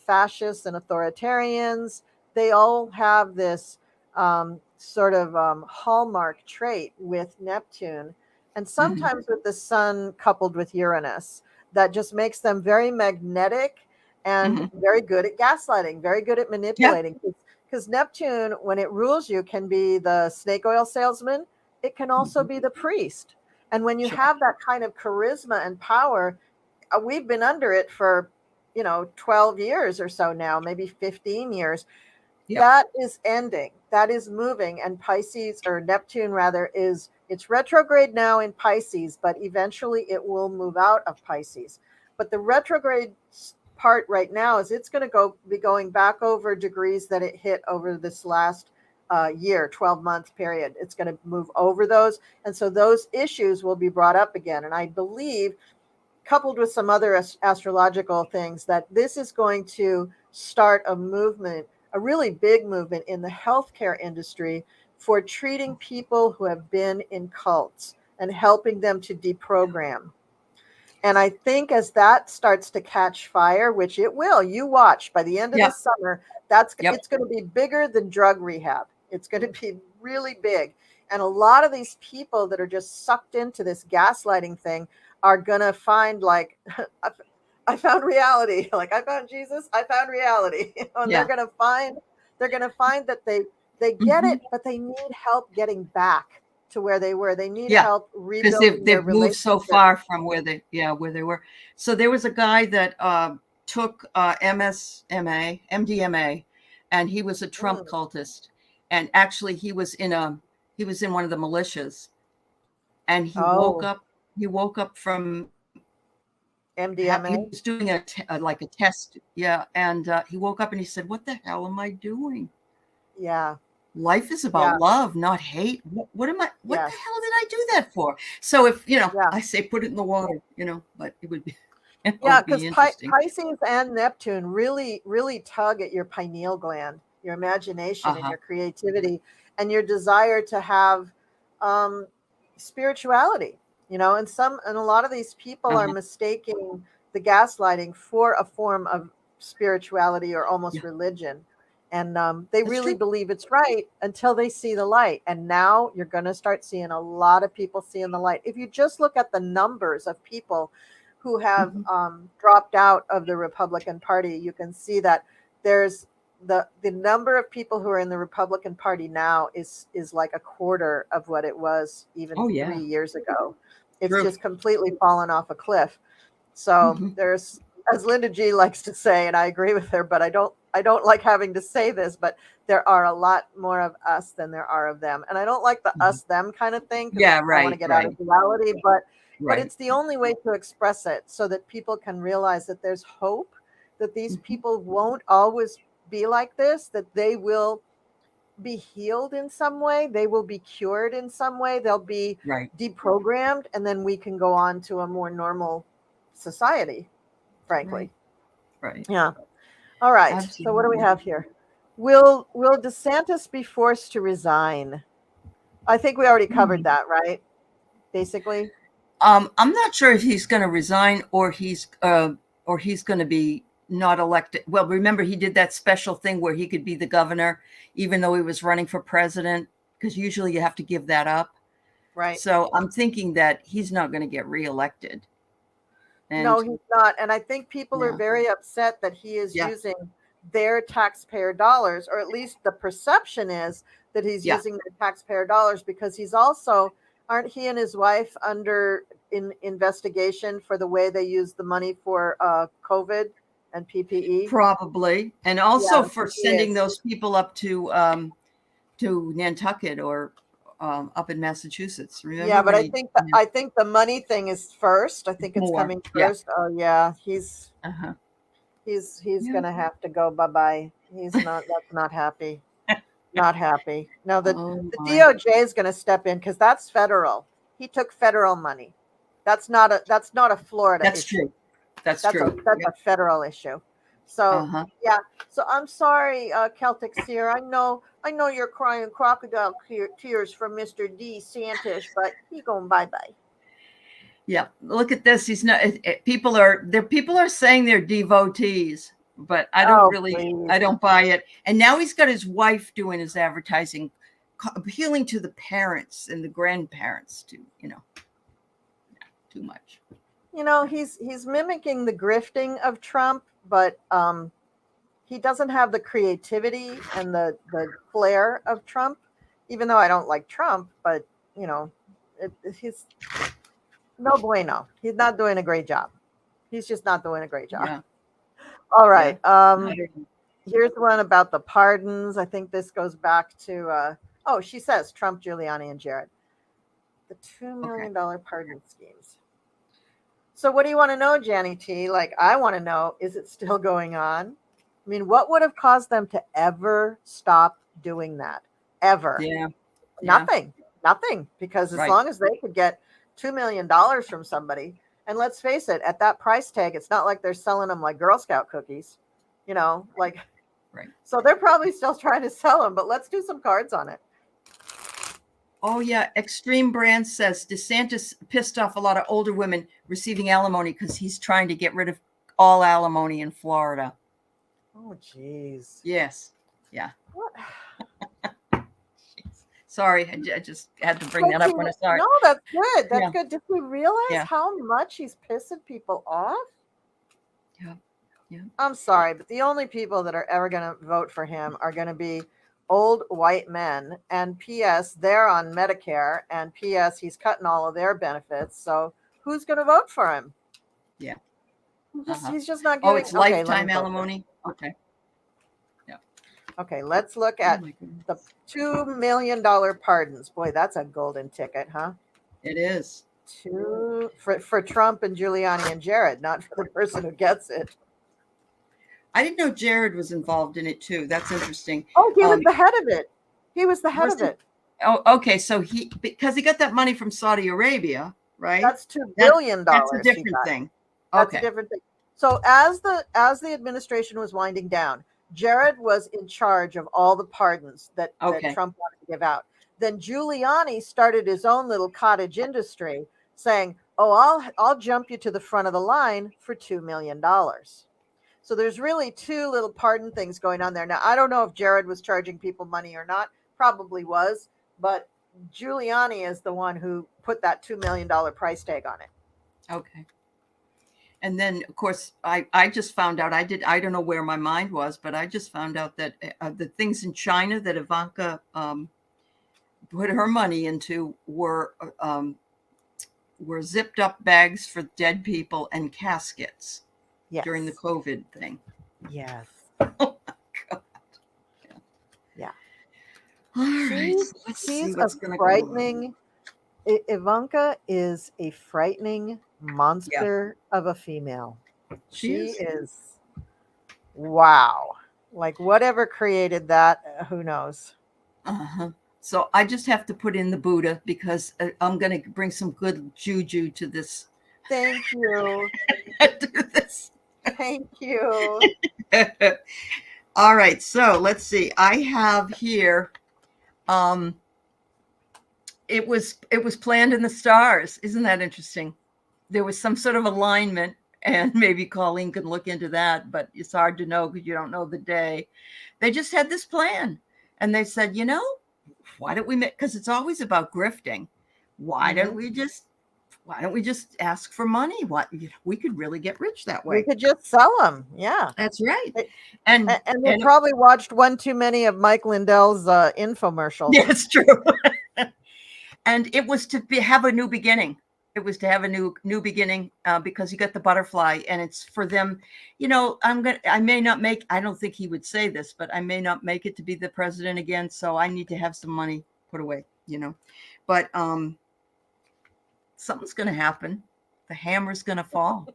fascists and authoritarians, they all have this sort of hallmark trait with Neptune, and sometimes with the sun coupled with Uranus, that just makes them very magnetic and very good at gaslighting, very good at manipulating. Because Neptune, when it rules you, can be the snake oil salesman. It can also be the priest. And when you have that kind of charisma and power, we've been under it for, 12 years or so now, maybe 15 years. That is ending. That is moving. And Pisces, or Neptune rather, it's retrograde now in Pisces, but eventually it will move out of Pisces. But the retrograde part right now is it's going to be going back over degrees that it hit over this last year, 12-month period. It's going to move over those. And so those issues will be brought up again. And I believe, coupled with some other astrological things, that this is going to start a movement, a really big movement in the healthcare industry for treating people who have been in cults and helping them to deprogram. And I think as that starts to catch fire, which it will, you watch by the end of the summer, it's going to be bigger than drug rehab. It's going to be really big. And a lot of these people that are just sucked into this gaslighting thing are going to find like, I found reality. Like I found Jesus, I found reality. And they're going to find that they get it, but they need help getting back to where they were. They need help rebuilding their they've moved so relationship. far from where they were. So there was a guy that took MDMA, and he was a Trump cultist. And actually he was in one of the militias, and he woke up from MDMA. He was doing a test. Yeah. And he woke up and he said, "What the hell am I doing? Yeah. Life is about love, not hate. What the hell did I do that for?" So if, I say put it in the water, but it would be, because Pisces and Neptune really, really tug at your pineal gland, your imagination and your creativity and your desire to have spirituality, and a lot of these people are mistaking the gaslighting for a form of spirituality or almost religion. And they really believe it's right until they see the light. And now you're going to start seeing a lot of people seeing the light. If you just look at the numbers of people who have dropped out of the Republican Party, you can see that there's the number of people who are in the Republican Party now is like a quarter of what it was even 3 years ago. It's just completely fallen off a cliff. So there's, as Linda G likes to say, and I agree with her, but I don't like having to say this, but there are a lot more of us than there are of them. And I don't like the us them kind of thing. I want to get out of duality, but it's the only way to express it so that people can realize that there's hope, that these people won't always be like this, that they will be healed in some way. They will be cured in some way. They'll be deprogrammed, and then we can go on to a more normal society, frankly. Right. Yeah. All right. Absolutely. So what do we have here? Will DeSantis be forced to resign? I think we already covered that, right? Basically. I'm not sure if he's going to resign or he's going to be not elected. Well, remember he did that special thing where he could be the governor, even though he was running for president, because usually you have to give that up. Right. So I'm thinking that he's not going to get reelected. No, he's not. And I think people are very upset that he is using their taxpayer dollars, or at least the perception is that he's using their taxpayer dollars, because he's also, aren't he and his wife under investigation for the way they use the money for COVID and PPE? Probably. And also for sending those people up to Nantucket or up in Massachusetts. Remember? Yeah, but I think the money thing is first. I think it's coming first. Yeah. Oh yeah, he's gonna have to go bye-bye. He's not. That's not happy. Not happy. No, the DOJ is gonna step in because that's federal. He took federal money. That's not a Florida issue. True. That's true. That's a federal issue. So So I'm sorry, Celtic Seer. I know you're crying crocodile tears for Mr. DeSantis, but he going bye-bye. Yeah, look at this. He's not. People are saying they're devotees, but I don't I don't buy it. And now he's got his wife doing his advertising, appealing to the parents and the grandparents too. Too much. He's mimicking the grifting of Trump, but he doesn't have the creativity and the flair of Trump, even though I don't like Trump, but he's no bueno. He's not doing a great job. He's just not doing a great job. Yeah. All right. Here's one about the pardons. I think this goes back to, she says Trump, Giuliani, and Jared. The $2 million pardon schemes. So what do you want to know, Janny T? Like, I want to know, is it still going on? I mean, what would have caused them to ever stop doing that? Ever? Yeah. Nothing. Because as long as they could get $2 million from somebody, and let's face it, at that price tag, it's not like they're selling them like Girl Scout cookies, So they're probably still trying to sell them, but let's do some cards on it. Oh, yeah. Extreme Brand says DeSantis pissed off a lot of older women receiving alimony because he's trying to get rid of all alimony in Florida. Oh, geez. Yes. Yeah. What? Sorry, I just had to bring that up when I saw it. No, that's good. That's Yeah. good. Did we realize Yeah. how much he's pissing people off? Yeah. Yeah. I'm sorry, but the only people that are ever going to vote for him are going to be old white men. And P.S., they're on Medicare. And P.S., he's cutting all of their benefits. So who's going to vote for him? Yeah. He's just not giving. Oh, it's lifetime alimony. Okay. Yeah. Okay, let's look at the $2 million pardons. Boy, that's a golden ticket, huh? It is. For Trump and Giuliani and Jared, not for the person who gets it. I didn't know Jared was involved in it too. That's interesting. Oh, he was the head of it. He was the head of it. Oh, okay. So because he got that money from Saudi Arabia, right? That's $2 billion. That's a different thing. That's a different thing. So as the administration was winding down, Jared was in charge of all the pardons that Trump wanted to give out. Then Giuliani started his own little cottage industry, saying, "Oh, I'll jump you to the front of the line for $2 million." So there's really two little pardon things going on there. Now, I don't know if Jared was charging people money or not. Probably was, but Giuliani is the one who put that $2 million price tag on it. Okay. And then, of course, I just found out, I don't know where my mind was, but I just found out that the things in China that Ivanka put her money into were zipped up bags for dead people and caskets during the COVID thing. Yes. Oh my God. Yeah. All right. She's a frightening. Ivanka is a frightening monster of a female. She is. Wow. Like whatever created that, who knows? So I just have to put in the Buddha because I'm going to bring some good juju to this. Thank you. Do this. Thank you. All right. So let's see. I have here. It was planned in the stars. Isn't that interesting? There was some sort of alignment, and maybe Colleen can look into that, but it's hard to know because you don't know the day. They just had this plan, and they said, why don't we make? Because it's always about grifting. Why don't we just ask for money? We could really get rich that way. We could just sell them. Yeah, that's right. And they probably watched one too many of Mike Lindell's infomercials. Yeah, it's true. And it was to have a new beginning. It was to have a new beginning because you got the butterfly, and it's for them. I may not make. I don't think he would say this, but I may not make it to be the president again. So I need to have some money put away. But something's going to happen. The hammer's going to fall.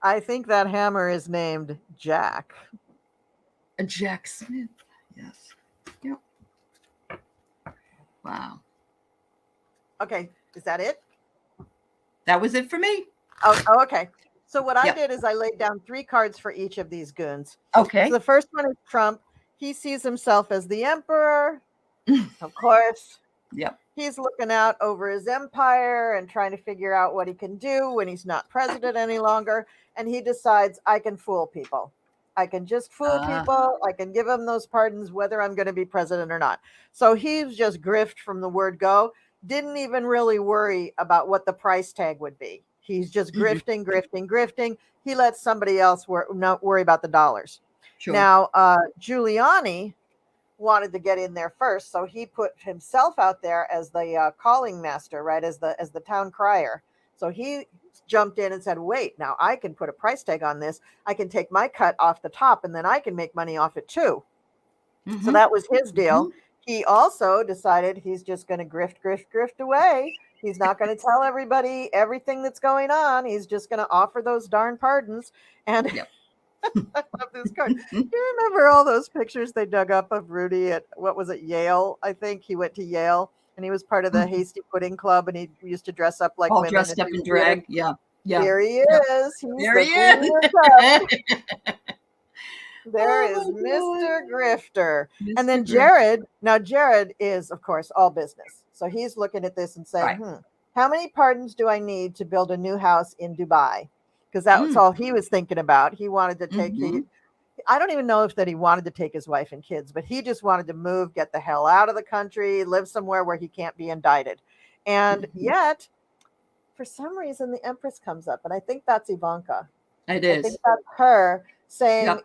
I think that hammer is named Jack. Jack Smith. Yes. Yep. Wow. Okay. Is that it? That was it for me. Oh, okay. So what I did is I laid down 3 cards for each of these goons. Okay. So the first one is Trump. He sees himself as the emperor. Of course. Yep. He's looking out over his empire and trying to figure out what he can do when he's not president any longer. And he decides, I can fool people. I can just fool people. I can give them those pardons, whether I'm going to be president or not. So he's just grift from the word go. Didn't even really worry about what the price tag would be. He's just grifting. He lets somebody else not worry about the dollars. Sure. Now, Giuliani wanted to get in there first, so he put himself out there as the calling master, right, as the town crier. So he jumped in and said, wait, now I can put a price tag on this. I can take my cut off the top, and then I can make money off it too. So that was his deal. He also decided he's just going to grift away. He's not going to tell everybody everything that's going on. He's just going to offer those darn pardons. And I love this card. Do you remember all those pictures they dug up of Rudy at, what was it, Yale? I think he went to Yale, and he was part of the Hasty Pudding Club, and he used to dress up like women. Dressed up in drag. Yeah. Here he is. There he is. There is Mr. Grifter. And then Jared is, of course, all business. So he's looking at this and saying, how many pardons do I need to build a new house in Dubai? Because that was all he was thinking about. He wanted to take I don't even know if that he wanted to take his wife and kids, but he just wanted to move, get the hell out of the country, live somewhere where he can't be indicted. And yet, for some reason, the Empress comes up, and I think that's Ivanka. It I think is. that's her saying, Yep.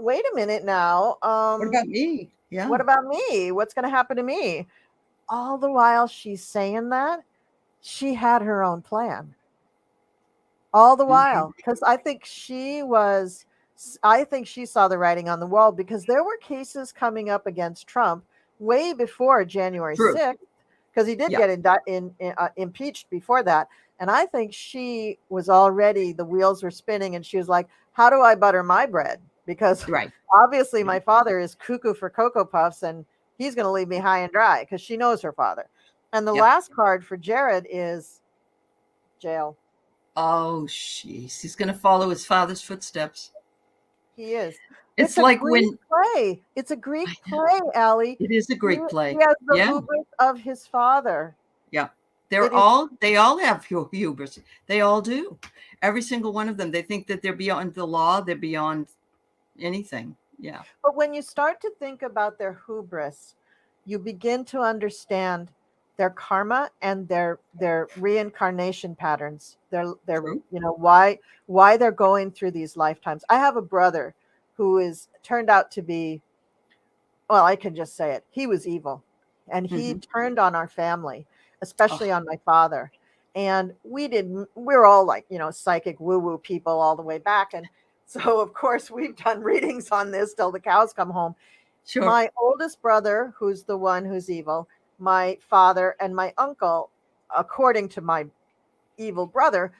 wait a minute now. What about me? Yeah. What about me? What's going to happen to me? All the while she's saying that, she had her own plan. All the while, because I think she saw the writing on the wall, because there were cases coming up against Trump way before January True. 6th, because he did Yeah. get impeached before that. And I think she was already, the wheels were spinning, and she was like, how do I butter my bread? Because Right. obviously my father is cuckoo for Cocoa Puffs, and he's going to leave me high and dry, because she knows her father. And the Yep. last card for Jared is jail. Oh, jeez. He's going to follow his father's footsteps. He is. It's like a Greek play. It's a Greek play, Aley. It is a Greek play. He has the hubris of his father. Yeah. They all have hubris. They all do. Every single one of them. They think that they're beyond the law. They're beyond anything. Yeah. But when you start to think about their hubris, you begin to understand their karma and their reincarnation patterns. Their True. why they're going through these lifetimes. I have a brother who is turned out to be, well, I can just say it. He was evil, and he turned on our family, especially on my father. And we're all like, psychic woo-woo people all the way back. And so of course we've done readings on this till the cows come home. Sure. My oldest brother, who's the one who's evil, my father and my uncle, according to my evil brother,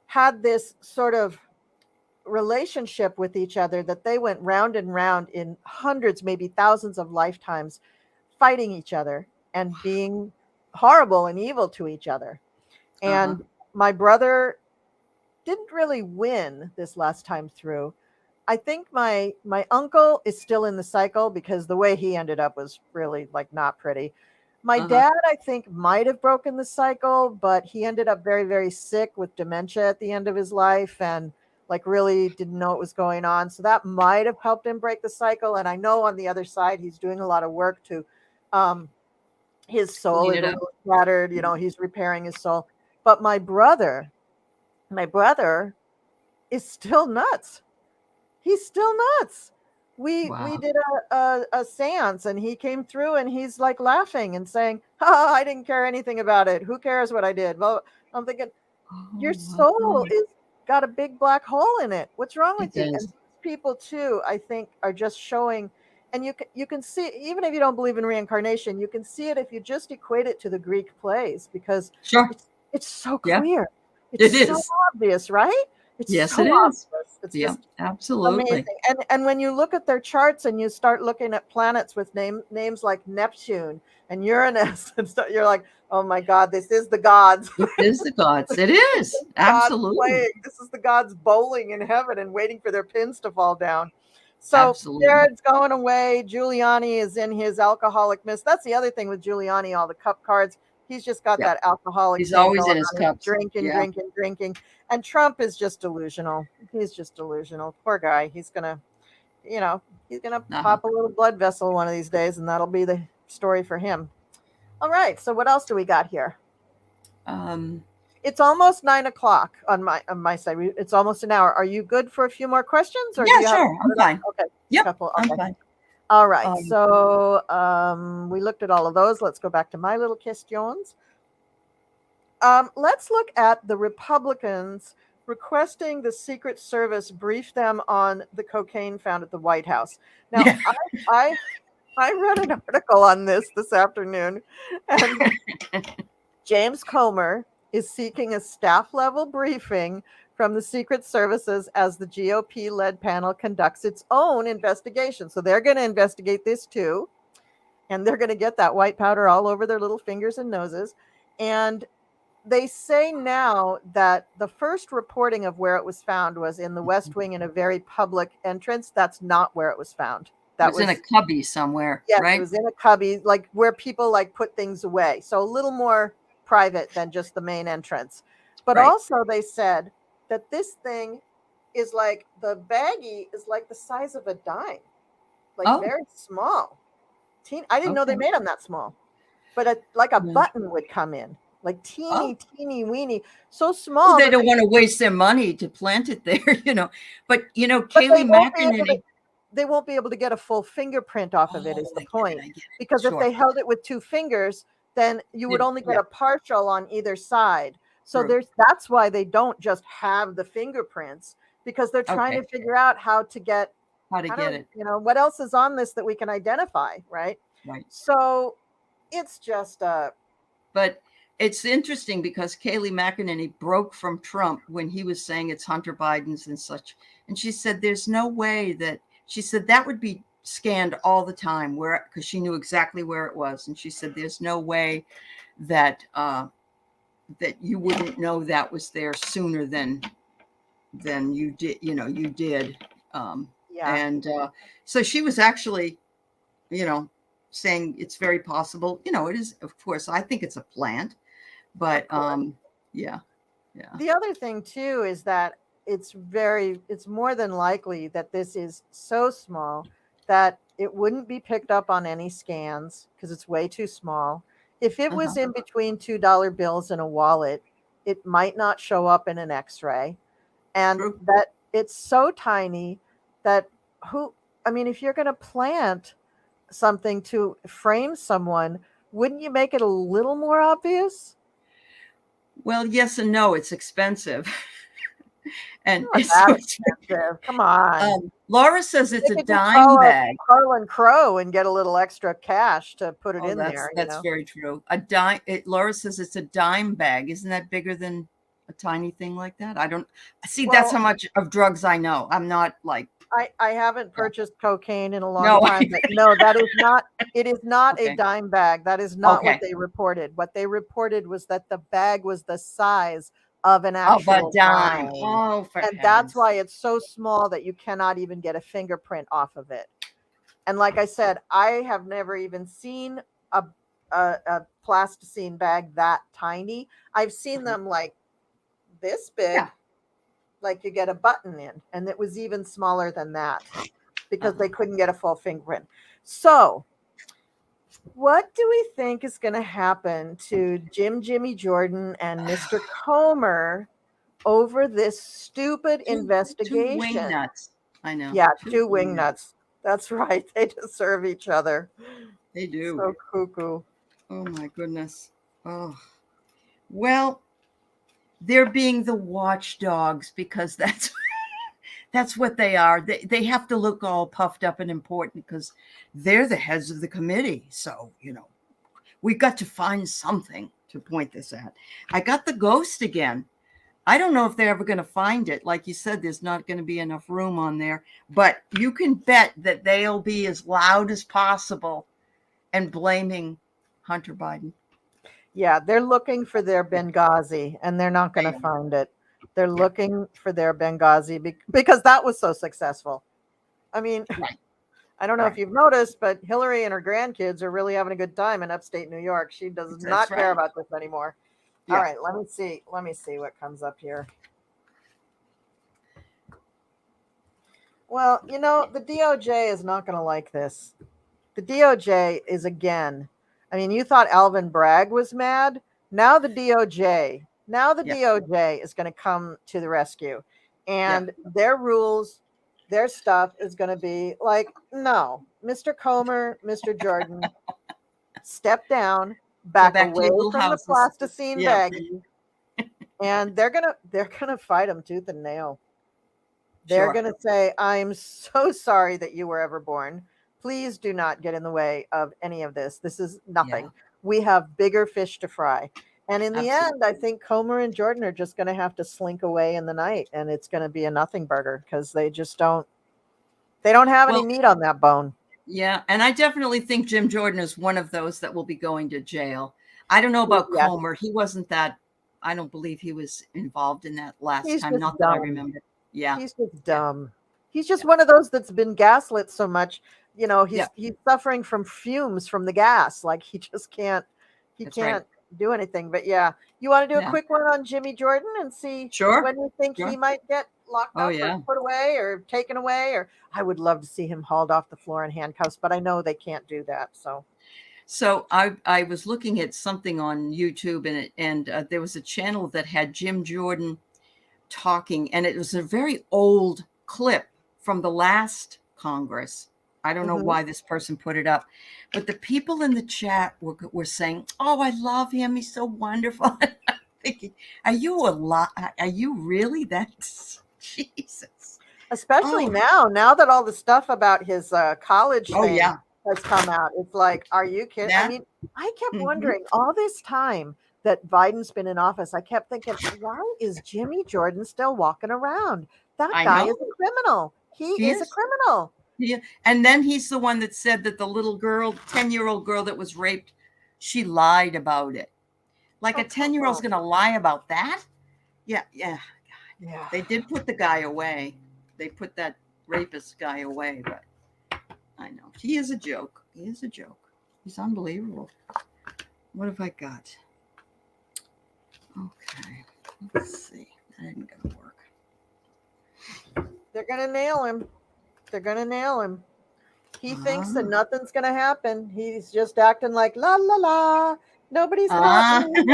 had this sort of relationship with each other that they went round and round in hundreds, maybe thousands of lifetimes, fighting each other and being horrible and evil to each other. And my brother didn't really win this last time through. I think my uncle is still in the cycle, because the way he ended up was really like not pretty. My dad, I think, might have broken the cycle, but he ended up very, very sick with dementia at the end of his life, and like really didn't know what was going on. So that might have helped him break the cycle. And I know on the other side, he's doing a lot of work to, his soul is a little scattered, he's repairing his soul. But my brother is still nuts. He's still nuts. We did a seance, and he came through, and he's like laughing and saying, I didn't care anything about it. Who cares what I did? Well, I'm thinking, your soul is got a big black hole in it. What's wrong with you? And people too, I think, are just showing, and you can see, even if you don't believe in reincarnation, you can see it if you just equate it to the Greek plays, because it's so clear. It's so obvious, right? Yes, it is. It's just absolutely amazing. And when you look at their charts and you start looking at planets with names like Neptune and Uranus and stuff, you're like, oh my God, this is the gods. It is the gods. It is. Absolutely. This is the gods bowling in heaven and waiting for their pins to fall down. So Jared's going away. Giuliani is in his alcoholic mist. That's the other thing with Giuliani, all the cup cards. He's just got that alcoholic. He's always in his cups. Drinking. And Trump is just delusional. He's just delusional. Poor guy. He's going to, pop a little blood vessel one of these days, and that'll be the story for him. All right. So what else do we got here? It's almost 9:00 on my side. It's almost an hour. Are you good for a few more questions? Or sure. I'm fine. Okay. Yep. I'm fine. All right. So we looked at all of those. Let's go back to my little questions. Let's look at the Republicans requesting the Secret Service brief them on the cocaine found at the White House. Now, I read an article on this afternoon, and James Comer is seeking a staff-level briefing from the Secret Services as the GOP-led panel conducts its own investigation. So they're going to investigate this too, and they're going to get that white powder all over their little fingers and noses. And they say now that the first reporting of where it was found was in the West Wing in a very public entrance. That's not where it was found. That was in a cubby somewhere, right? It was in a cubby, like where people like put things away. So a little more private than just the main entrance. But also they said that this thing is like the baggie is like the size of a dime, like Oh, very small. I didn't know they okay. made them that small, but like a Yeah. button would come in, like Oh, teeny weeny, so well, small they that don't want to waste their money to plant it there, But but Kaylee McEnany. they won't be able to get a full fingerprint off of it Oh, is the I get it. point. I get it. Because if Sure. they held it with two fingers, then you would only get Yeah. a partial on either side. So True. that's why they don't just have the fingerprints, because they're trying Okay. to figure out how to get How to get it what else is on this that we can identify, right? right. So it's just But it's interesting because Kaylee McEnany broke from Trump when he was saying it's Hunter Biden's and such. And she said, there's no way she said that would be scanned all the time because she knew exactly where it was. And she said, there's no way that, that you wouldn't know that was there sooner than you did, you did. yeah. And so she was actually, saying it's very possible, it is, of course, I think it's a plant. But yeah. The other thing too is that it's more than likely that this is so small that it wouldn't be picked up on any scans because it's way too small. If it was in between $2 bills in a wallet, it might not show up in an X-ray. And True. that it's so tiny that if you're going to plant something to frame someone, wouldn't you make it a little more obvious? Well, yes and no. It's expensive. And Not that expensive. Come on. Laura says it's a could just dime call up bag. Harlan Crow and get a little extra cash to put it in there. That's very true. A dime. Laura says it's a dime bag. Isn't that bigger than a tiny thing like that? I don't see. That's how much of drugs I know. I'm not like. I haven't purchased cocaine in a long time, but no, that is not. It is not a dime bag. That is not what they reported. What they reported was that the bag was the size of an actual dime. Oh, for and that's why it's so small that you cannot even get a fingerprint off of it. And like I said, I have never even seen a plasticine bag that tiny. I've seen them like this big, like you get a button in, and it was even smaller than that because they couldn't get a full fingerprint. So what do we think is going to happen to Jimmy Jordan and Mr. Comer over this stupid investigation? Two wingnuts. I know. Yeah, two wingnuts. That's right. They deserve each other. They do. So cuckoo. Oh my goodness. Oh, well, they're being the watchdogs because that's what they are. They have to look all puffed up and important because they're the heads of the committee. So, we've got to find something to point this at. I got the ghost again. I don't know if they're ever going to find it. Like you said, there's not going to be enough room on there, but you can bet that they'll be as loud as possible and blaming Hunter Biden. Yeah, they're looking for their Benghazi and they're not going to find it. They're looking for their Benghazi because that was so successful. I mean, I don't know if you've noticed, but Hillary and her grandkids are really having a good time in upstate New York. She does not care about this anymore. Yeah. All right, let me see what comes up here. Well, the DOJ is not going to like this. The DOJ is you thought Alvin Bragg was mad. Now the DOJ is going to come to the rescue, and their rules, their stuff is going to be like, no, Mr. Comer, Mr. Jordan, step down, back away from the plasticine baggie, and they're gonna fight him tooth and nail. They're gonna say, I'm so sorry that you were ever born. Please do not get in the way of any of this. This is nothing. Yeah. We have bigger fish to fry. And in the end, I think Comer and Jordan are just going to have to slink away in the night, and it's going to be a nothing burger because they just don't have any meat on that bone. Yeah. And I definitely think Jim Jordan is one of those that will be going to jail. I don't know about Comer. He wasn't that, I don't believe he was involved in that last time. Not that I remember. Yeah. He's just dumb. He's just one of those that's been gaslit so much. He's suffering from fumes from the gas. Like he just can't. He can't do anything. But yeah, you want to do a Yeah. quick one on Jimmy Jordan and see Sure. when you think he might get locked Oh, up yeah. or put away or taken away? Or I would love to see him hauled off the floor in handcuffs, but I know they can't do that. So I was looking at something on YouTube, and there was a channel that had Jim Jordan talking, and it was a very old clip from the last Congress. I don't know why this person put it up, but the people in the chat were saying, "Oh, I love him. He's so wonderful." I'm thinking, are you a lot? Are you really that? Jesus. Especially now that all the stuff about his college thing yeah. has come out. It's like, are you kidding? I mean, I kept wondering all this time that Biden's been in office. I kept thinking, why is Jimmy Jordan still walking around? That guy is a criminal. He is a criminal. Yeah. And then he's the one that said that the little girl, 10-year-old girl that was raped, she lied about it. Like a 10-year-old's going to lie about that? Yeah. Yeah. Yeah. They did put the guy away. They put that rapist guy away, but I know. He is a joke. He is a joke. He's unbelievable. What have I got? Okay. Let's see. That ain't going to work. They're going to nail him. They're going to nail him. He thinks that nothing's going to happen. He's just acting like, la, la, la. Nobody's got me.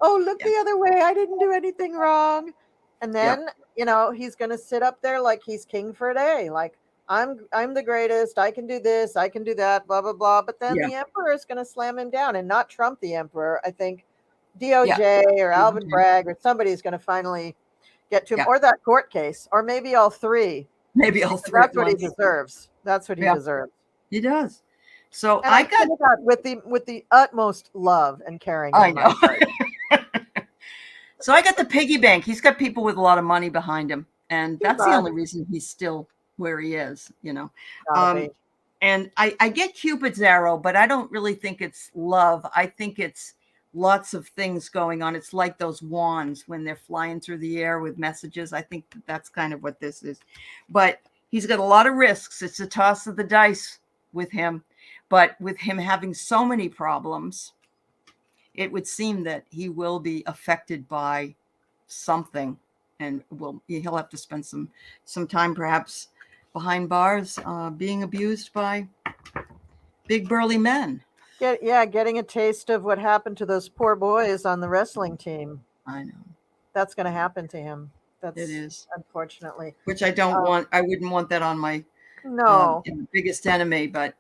Oh, look the other way. I didn't do anything wrong. And then, he's going to sit up there like he's king for a day. Like, I'm the greatest. I can do this. I can do that, blah, blah, blah. But then the emperor is going to slam him down, and not Trump, the emperor. I think DOJ or Alvin Bragg or somebody is going to finally get to him, or that court case, or maybe all three. Maybe all three. That's what he deserves. That's what he deserves. He does. So and I got that with the utmost love and caring. I know. So I got the piggy bank. He's got people with a lot of money behind him, and that's the only reason he's still where he is. And I get Cupid's arrow, but I don't really think it's love. I think it's lots of things going on. It's like those wands when they're flying through the air with messages. I think that's kind of what this is. But he's got a lot of risks. It's a toss of the dice with him. But with him having so many problems, it would seem that he will be affected by something, and he'll have to spend some time perhaps behind bars, being abused by big burly men. Getting a taste of what happened to those poor boys on the wrestling team. I know. That's going to happen to him. It is, unfortunately. Which I don't want. I wouldn't want that on my biggest enemy, but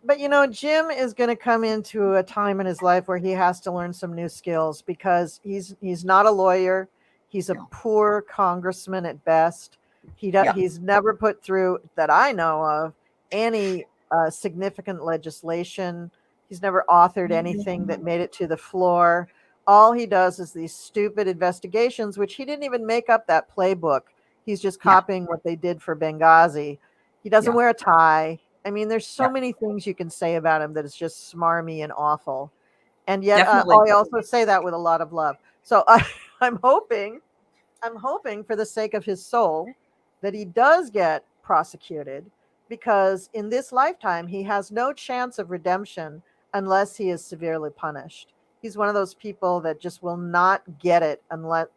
But Jim is going to come into a time in his life where he has to learn some new skills, because he's not a lawyer. He's a poor congressman at best. He's never put through, that I know of, any significant legislation. He's never authored anything that made it to the floor. All he does is these stupid investigations, which he didn't even make up that playbook. He's just copying what they did for Benghazi. He doesn't wear a tie. I mean, there's so many things you can say about him that is just smarmy and awful. And yet I also say that with a lot of love. So I'm hoping for the sake of his soul that he does get prosecuted, because in this lifetime, he has no chance of redemption unless he is severely punished. He's one of those people that just will not get it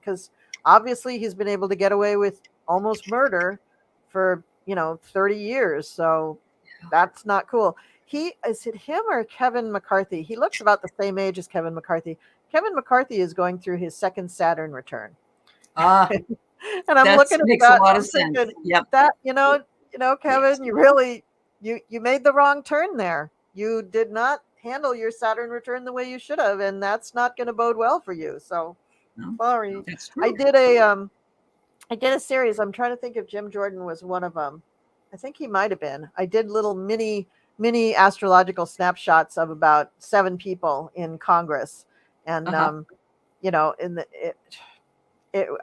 because obviously he's been able to get away with almost murder for, 30 years. So that's not cool. Is it him or Kevin McCarthy? He looks about the same age as Kevin McCarthy. Kevin McCarthy is going through his second Saturn return. And I'm looking at makes that. A lot of sense. Yep. That, Kevin, you really, you made the wrong turn there. You did not handle your Saturn return the way you should have, and that's not going to bode well for you. So, sorry. That's true. I did a series. I'm trying to think if Jim Jordan was one of them. I think he might have been. I did little mini astrological snapshots of about 7 people in Congress, and I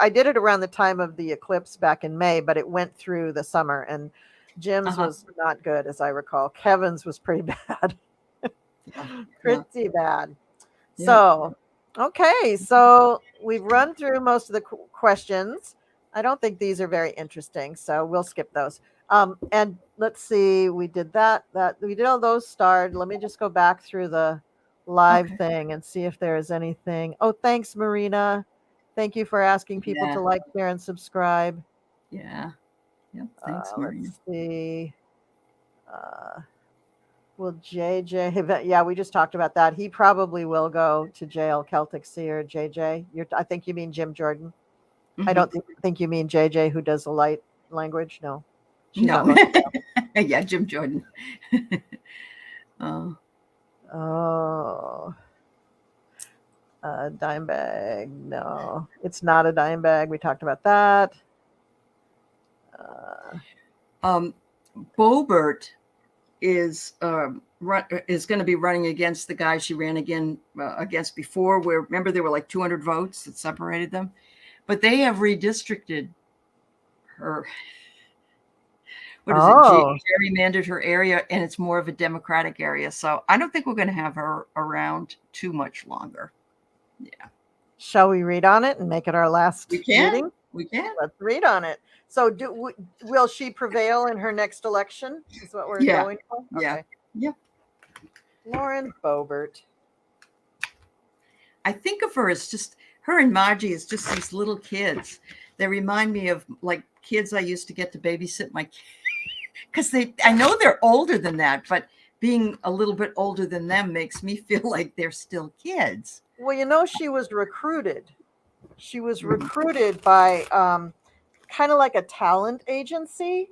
did it around the time of the eclipse back in May, but it went through the summer, and Jim's was not good, as I recall. Kevin's was pretty bad. Pretty bad. Yeah. So, okay. So we've run through most of the questions. I don't think these are very interesting, so we'll skip those. And let's see, we did that we did all those starred. Let me just go back through the live thing and see if there is anything. Oh, thanks, Marina. Thank you for asking people to like, share, and subscribe. Yeah. Yep. Thanks, Marina. Let's see. Will JJ? Yeah, we just talked about that. He probably will go to jail. Celtic Seer, JJ. I think you mean Jim Jordan. I don't think you mean JJ, who does the light language. No. She's no. Yeah, Jim Jordan. Oh. A dime bag. No, it's not a dime bag. We talked about that. Boebert is going to be running against the guy she ran against before, where remember there were like 200 votes that separated them, but they have redistricted her. What is it? Gerrymandered her area, and it's more of a Democratic area. So I don't think we're going to have her around too much longer. Yeah. Shall we read on it and make it our last reading? We can. Let's read on it. So will she prevail in her next election? Is what we're going for? Okay. Yeah. Lauren Boebert. I think of her as just, her and Margie as just these little kids. They remind me of like kids I used to get to babysit my kids. Because I know they're older than that, but being a little bit older than them makes me feel like they're still kids. Well, she was recruited. She was recruited by kind of like a talent agency.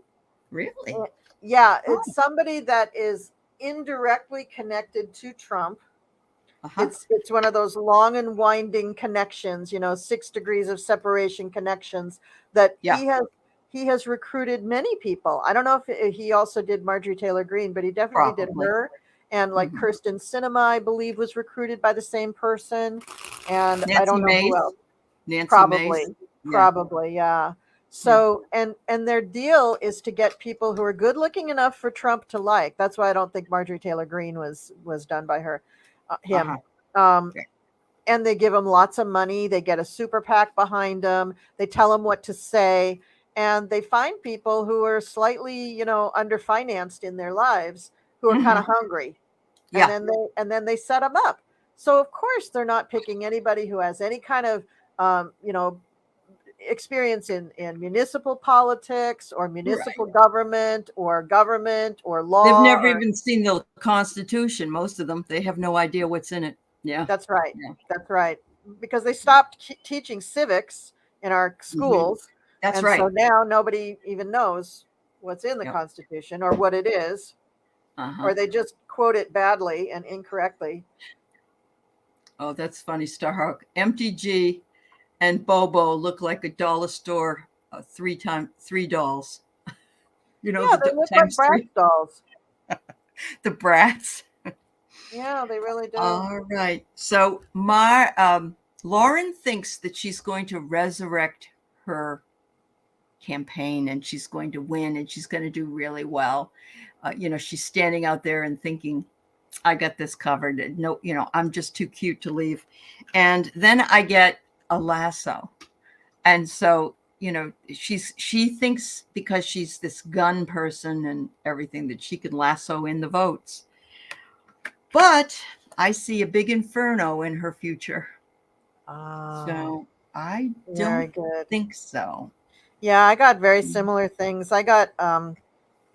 Really? Yeah, it's somebody that is indirectly connected to Trump. It's one of those long and winding connections, 6 degrees of separation connections that he has recruited many people. I don't know if he also did Marjorie Taylor Greene, but he definitely did her. And like Kirsten Sinema, I believe, was recruited by the same person. And Nancy I don't know who else. Nancy probably, yeah. So, and their deal is to get people who are good looking enough for Trump to like. That's why I don't think Marjorie Taylor Greene was done by him. And they give them lots of money. They get a super PAC behind them. They tell them what to say. And they find people who are slightly, underfinanced in their lives, who are kind of hungry. And then they set them up. So of course they're not picking anybody who has any kind of experience in municipal politics or municipal government or law. They've never even seen the Constitution. Most of them, they have no idea what's in it. Yeah, that's right. Yeah. That's right. Because they stopped teaching civics in our schools. That's right. So now nobody even knows what's in the Constitution or what it is, or they just quote it badly and incorrectly. Oh, that's funny, Starhawk. MTG and Bobo look like a dollar store, 3 dolls. They look like Bratz dolls. The Brats. Yeah, they really do. All right. So Lauren thinks that she's going to resurrect her campaign and she's going to win and she's going to do really well. She's standing out there and thinking, I got this covered. No, I'm just too cute to leave. And then I get a lasso. And so, she thinks because she's this gun person and everything that she can lasso in the votes. But I see a big inferno in her future. So I don't think so. Yeah, I got very similar things. I got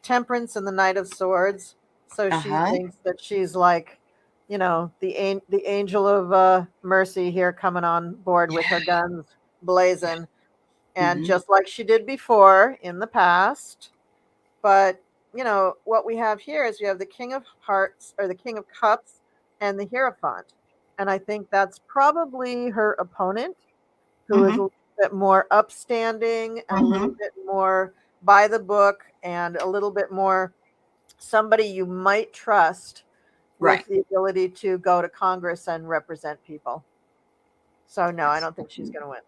Temperance and the Knight of Swords. So she thinks that she's like, the angel of mercy here coming on board with her guns blazing. And just like she did before in the past. But, what we have here is we have the King of Hearts or the King of Cups and the Hierophant. And I think that's probably her opponent, who is a little bit more upstanding and a little bit more by the book and a little bit more somebody you might trust with the ability to go to Congress and represent people. So no, I don't think she's going to win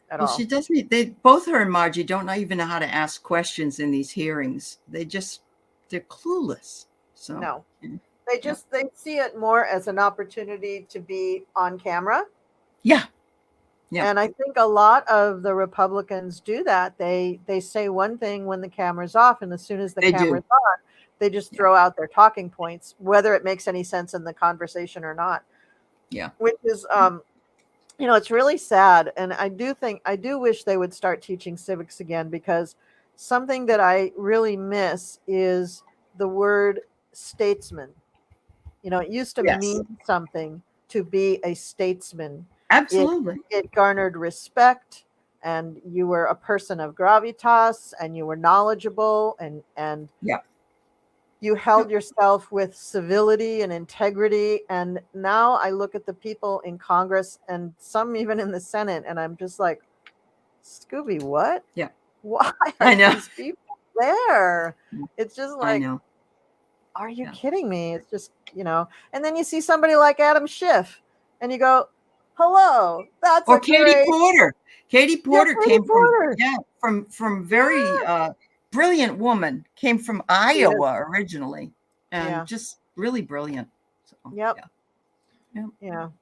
at all. She doesn't. Both her and Margie don't even know how to ask questions in these hearings. They're clueless. So no, they see it more as an opportunity to be on camera. Yeah. And I think a lot of the Republicans do that. They say one thing when the camera's off, and as soon as the camera's on, They just throw out their talking points, whether it makes any sense in the conversation or not. Yeah. Which is, it's really sad. And I do wish they would start teaching civics again, because something that I really miss is the word statesman. It used to mean something to be a statesman. Absolutely. It garnered respect, and you were a person of gravitas, and you were knowledgeable, and you held yourself with civility and integrity. And now I look at the people in Congress, and some even in the Senate, and I'm just like, Scooby, what? Yeah. Why are these people there? It's just like, are you kidding me? It's just, and then you see somebody like Adam Schiff, and you go, hello, that's or Katie Porter. Katie Porter came from very brilliant woman, came from Iowa originally, and just really brilliant. So, Yeah.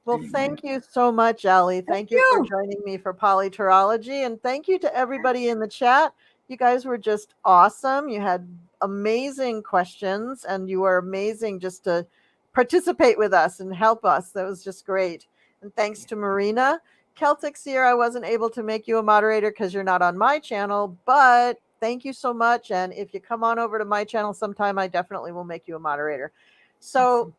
Well, thank you so much, Aley. Thank you for joining me for PoliTarology, and thank you to everybody in the chat. You guys were just awesome. You had amazing questions, and you were amazing just to participate with us and help us. That was just great. And thanks to Marina. Celtic Seer, I wasn't able to make you a moderator because you're not on my channel, but thank you so much. And if you come on over to my channel sometime, I definitely will make you a moderator. So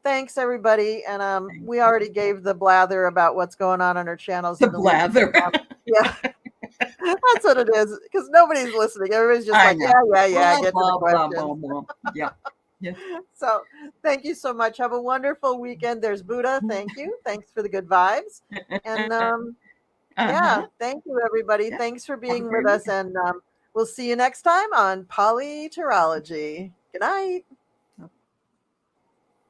thanks, everybody. And we already gave the blather about what's going on our channels. The blather. Yeah. That's what it is, because nobody's listening. Everybody's just like, yeah, get to the questions. Yeah. So thank you so much. Have a wonderful weekend. There's Buddha. Thank you. Thanks for the good vibes. And thank you, everybody. Thanks for being with us. And we'll see you next time on PoliTarology. Good night.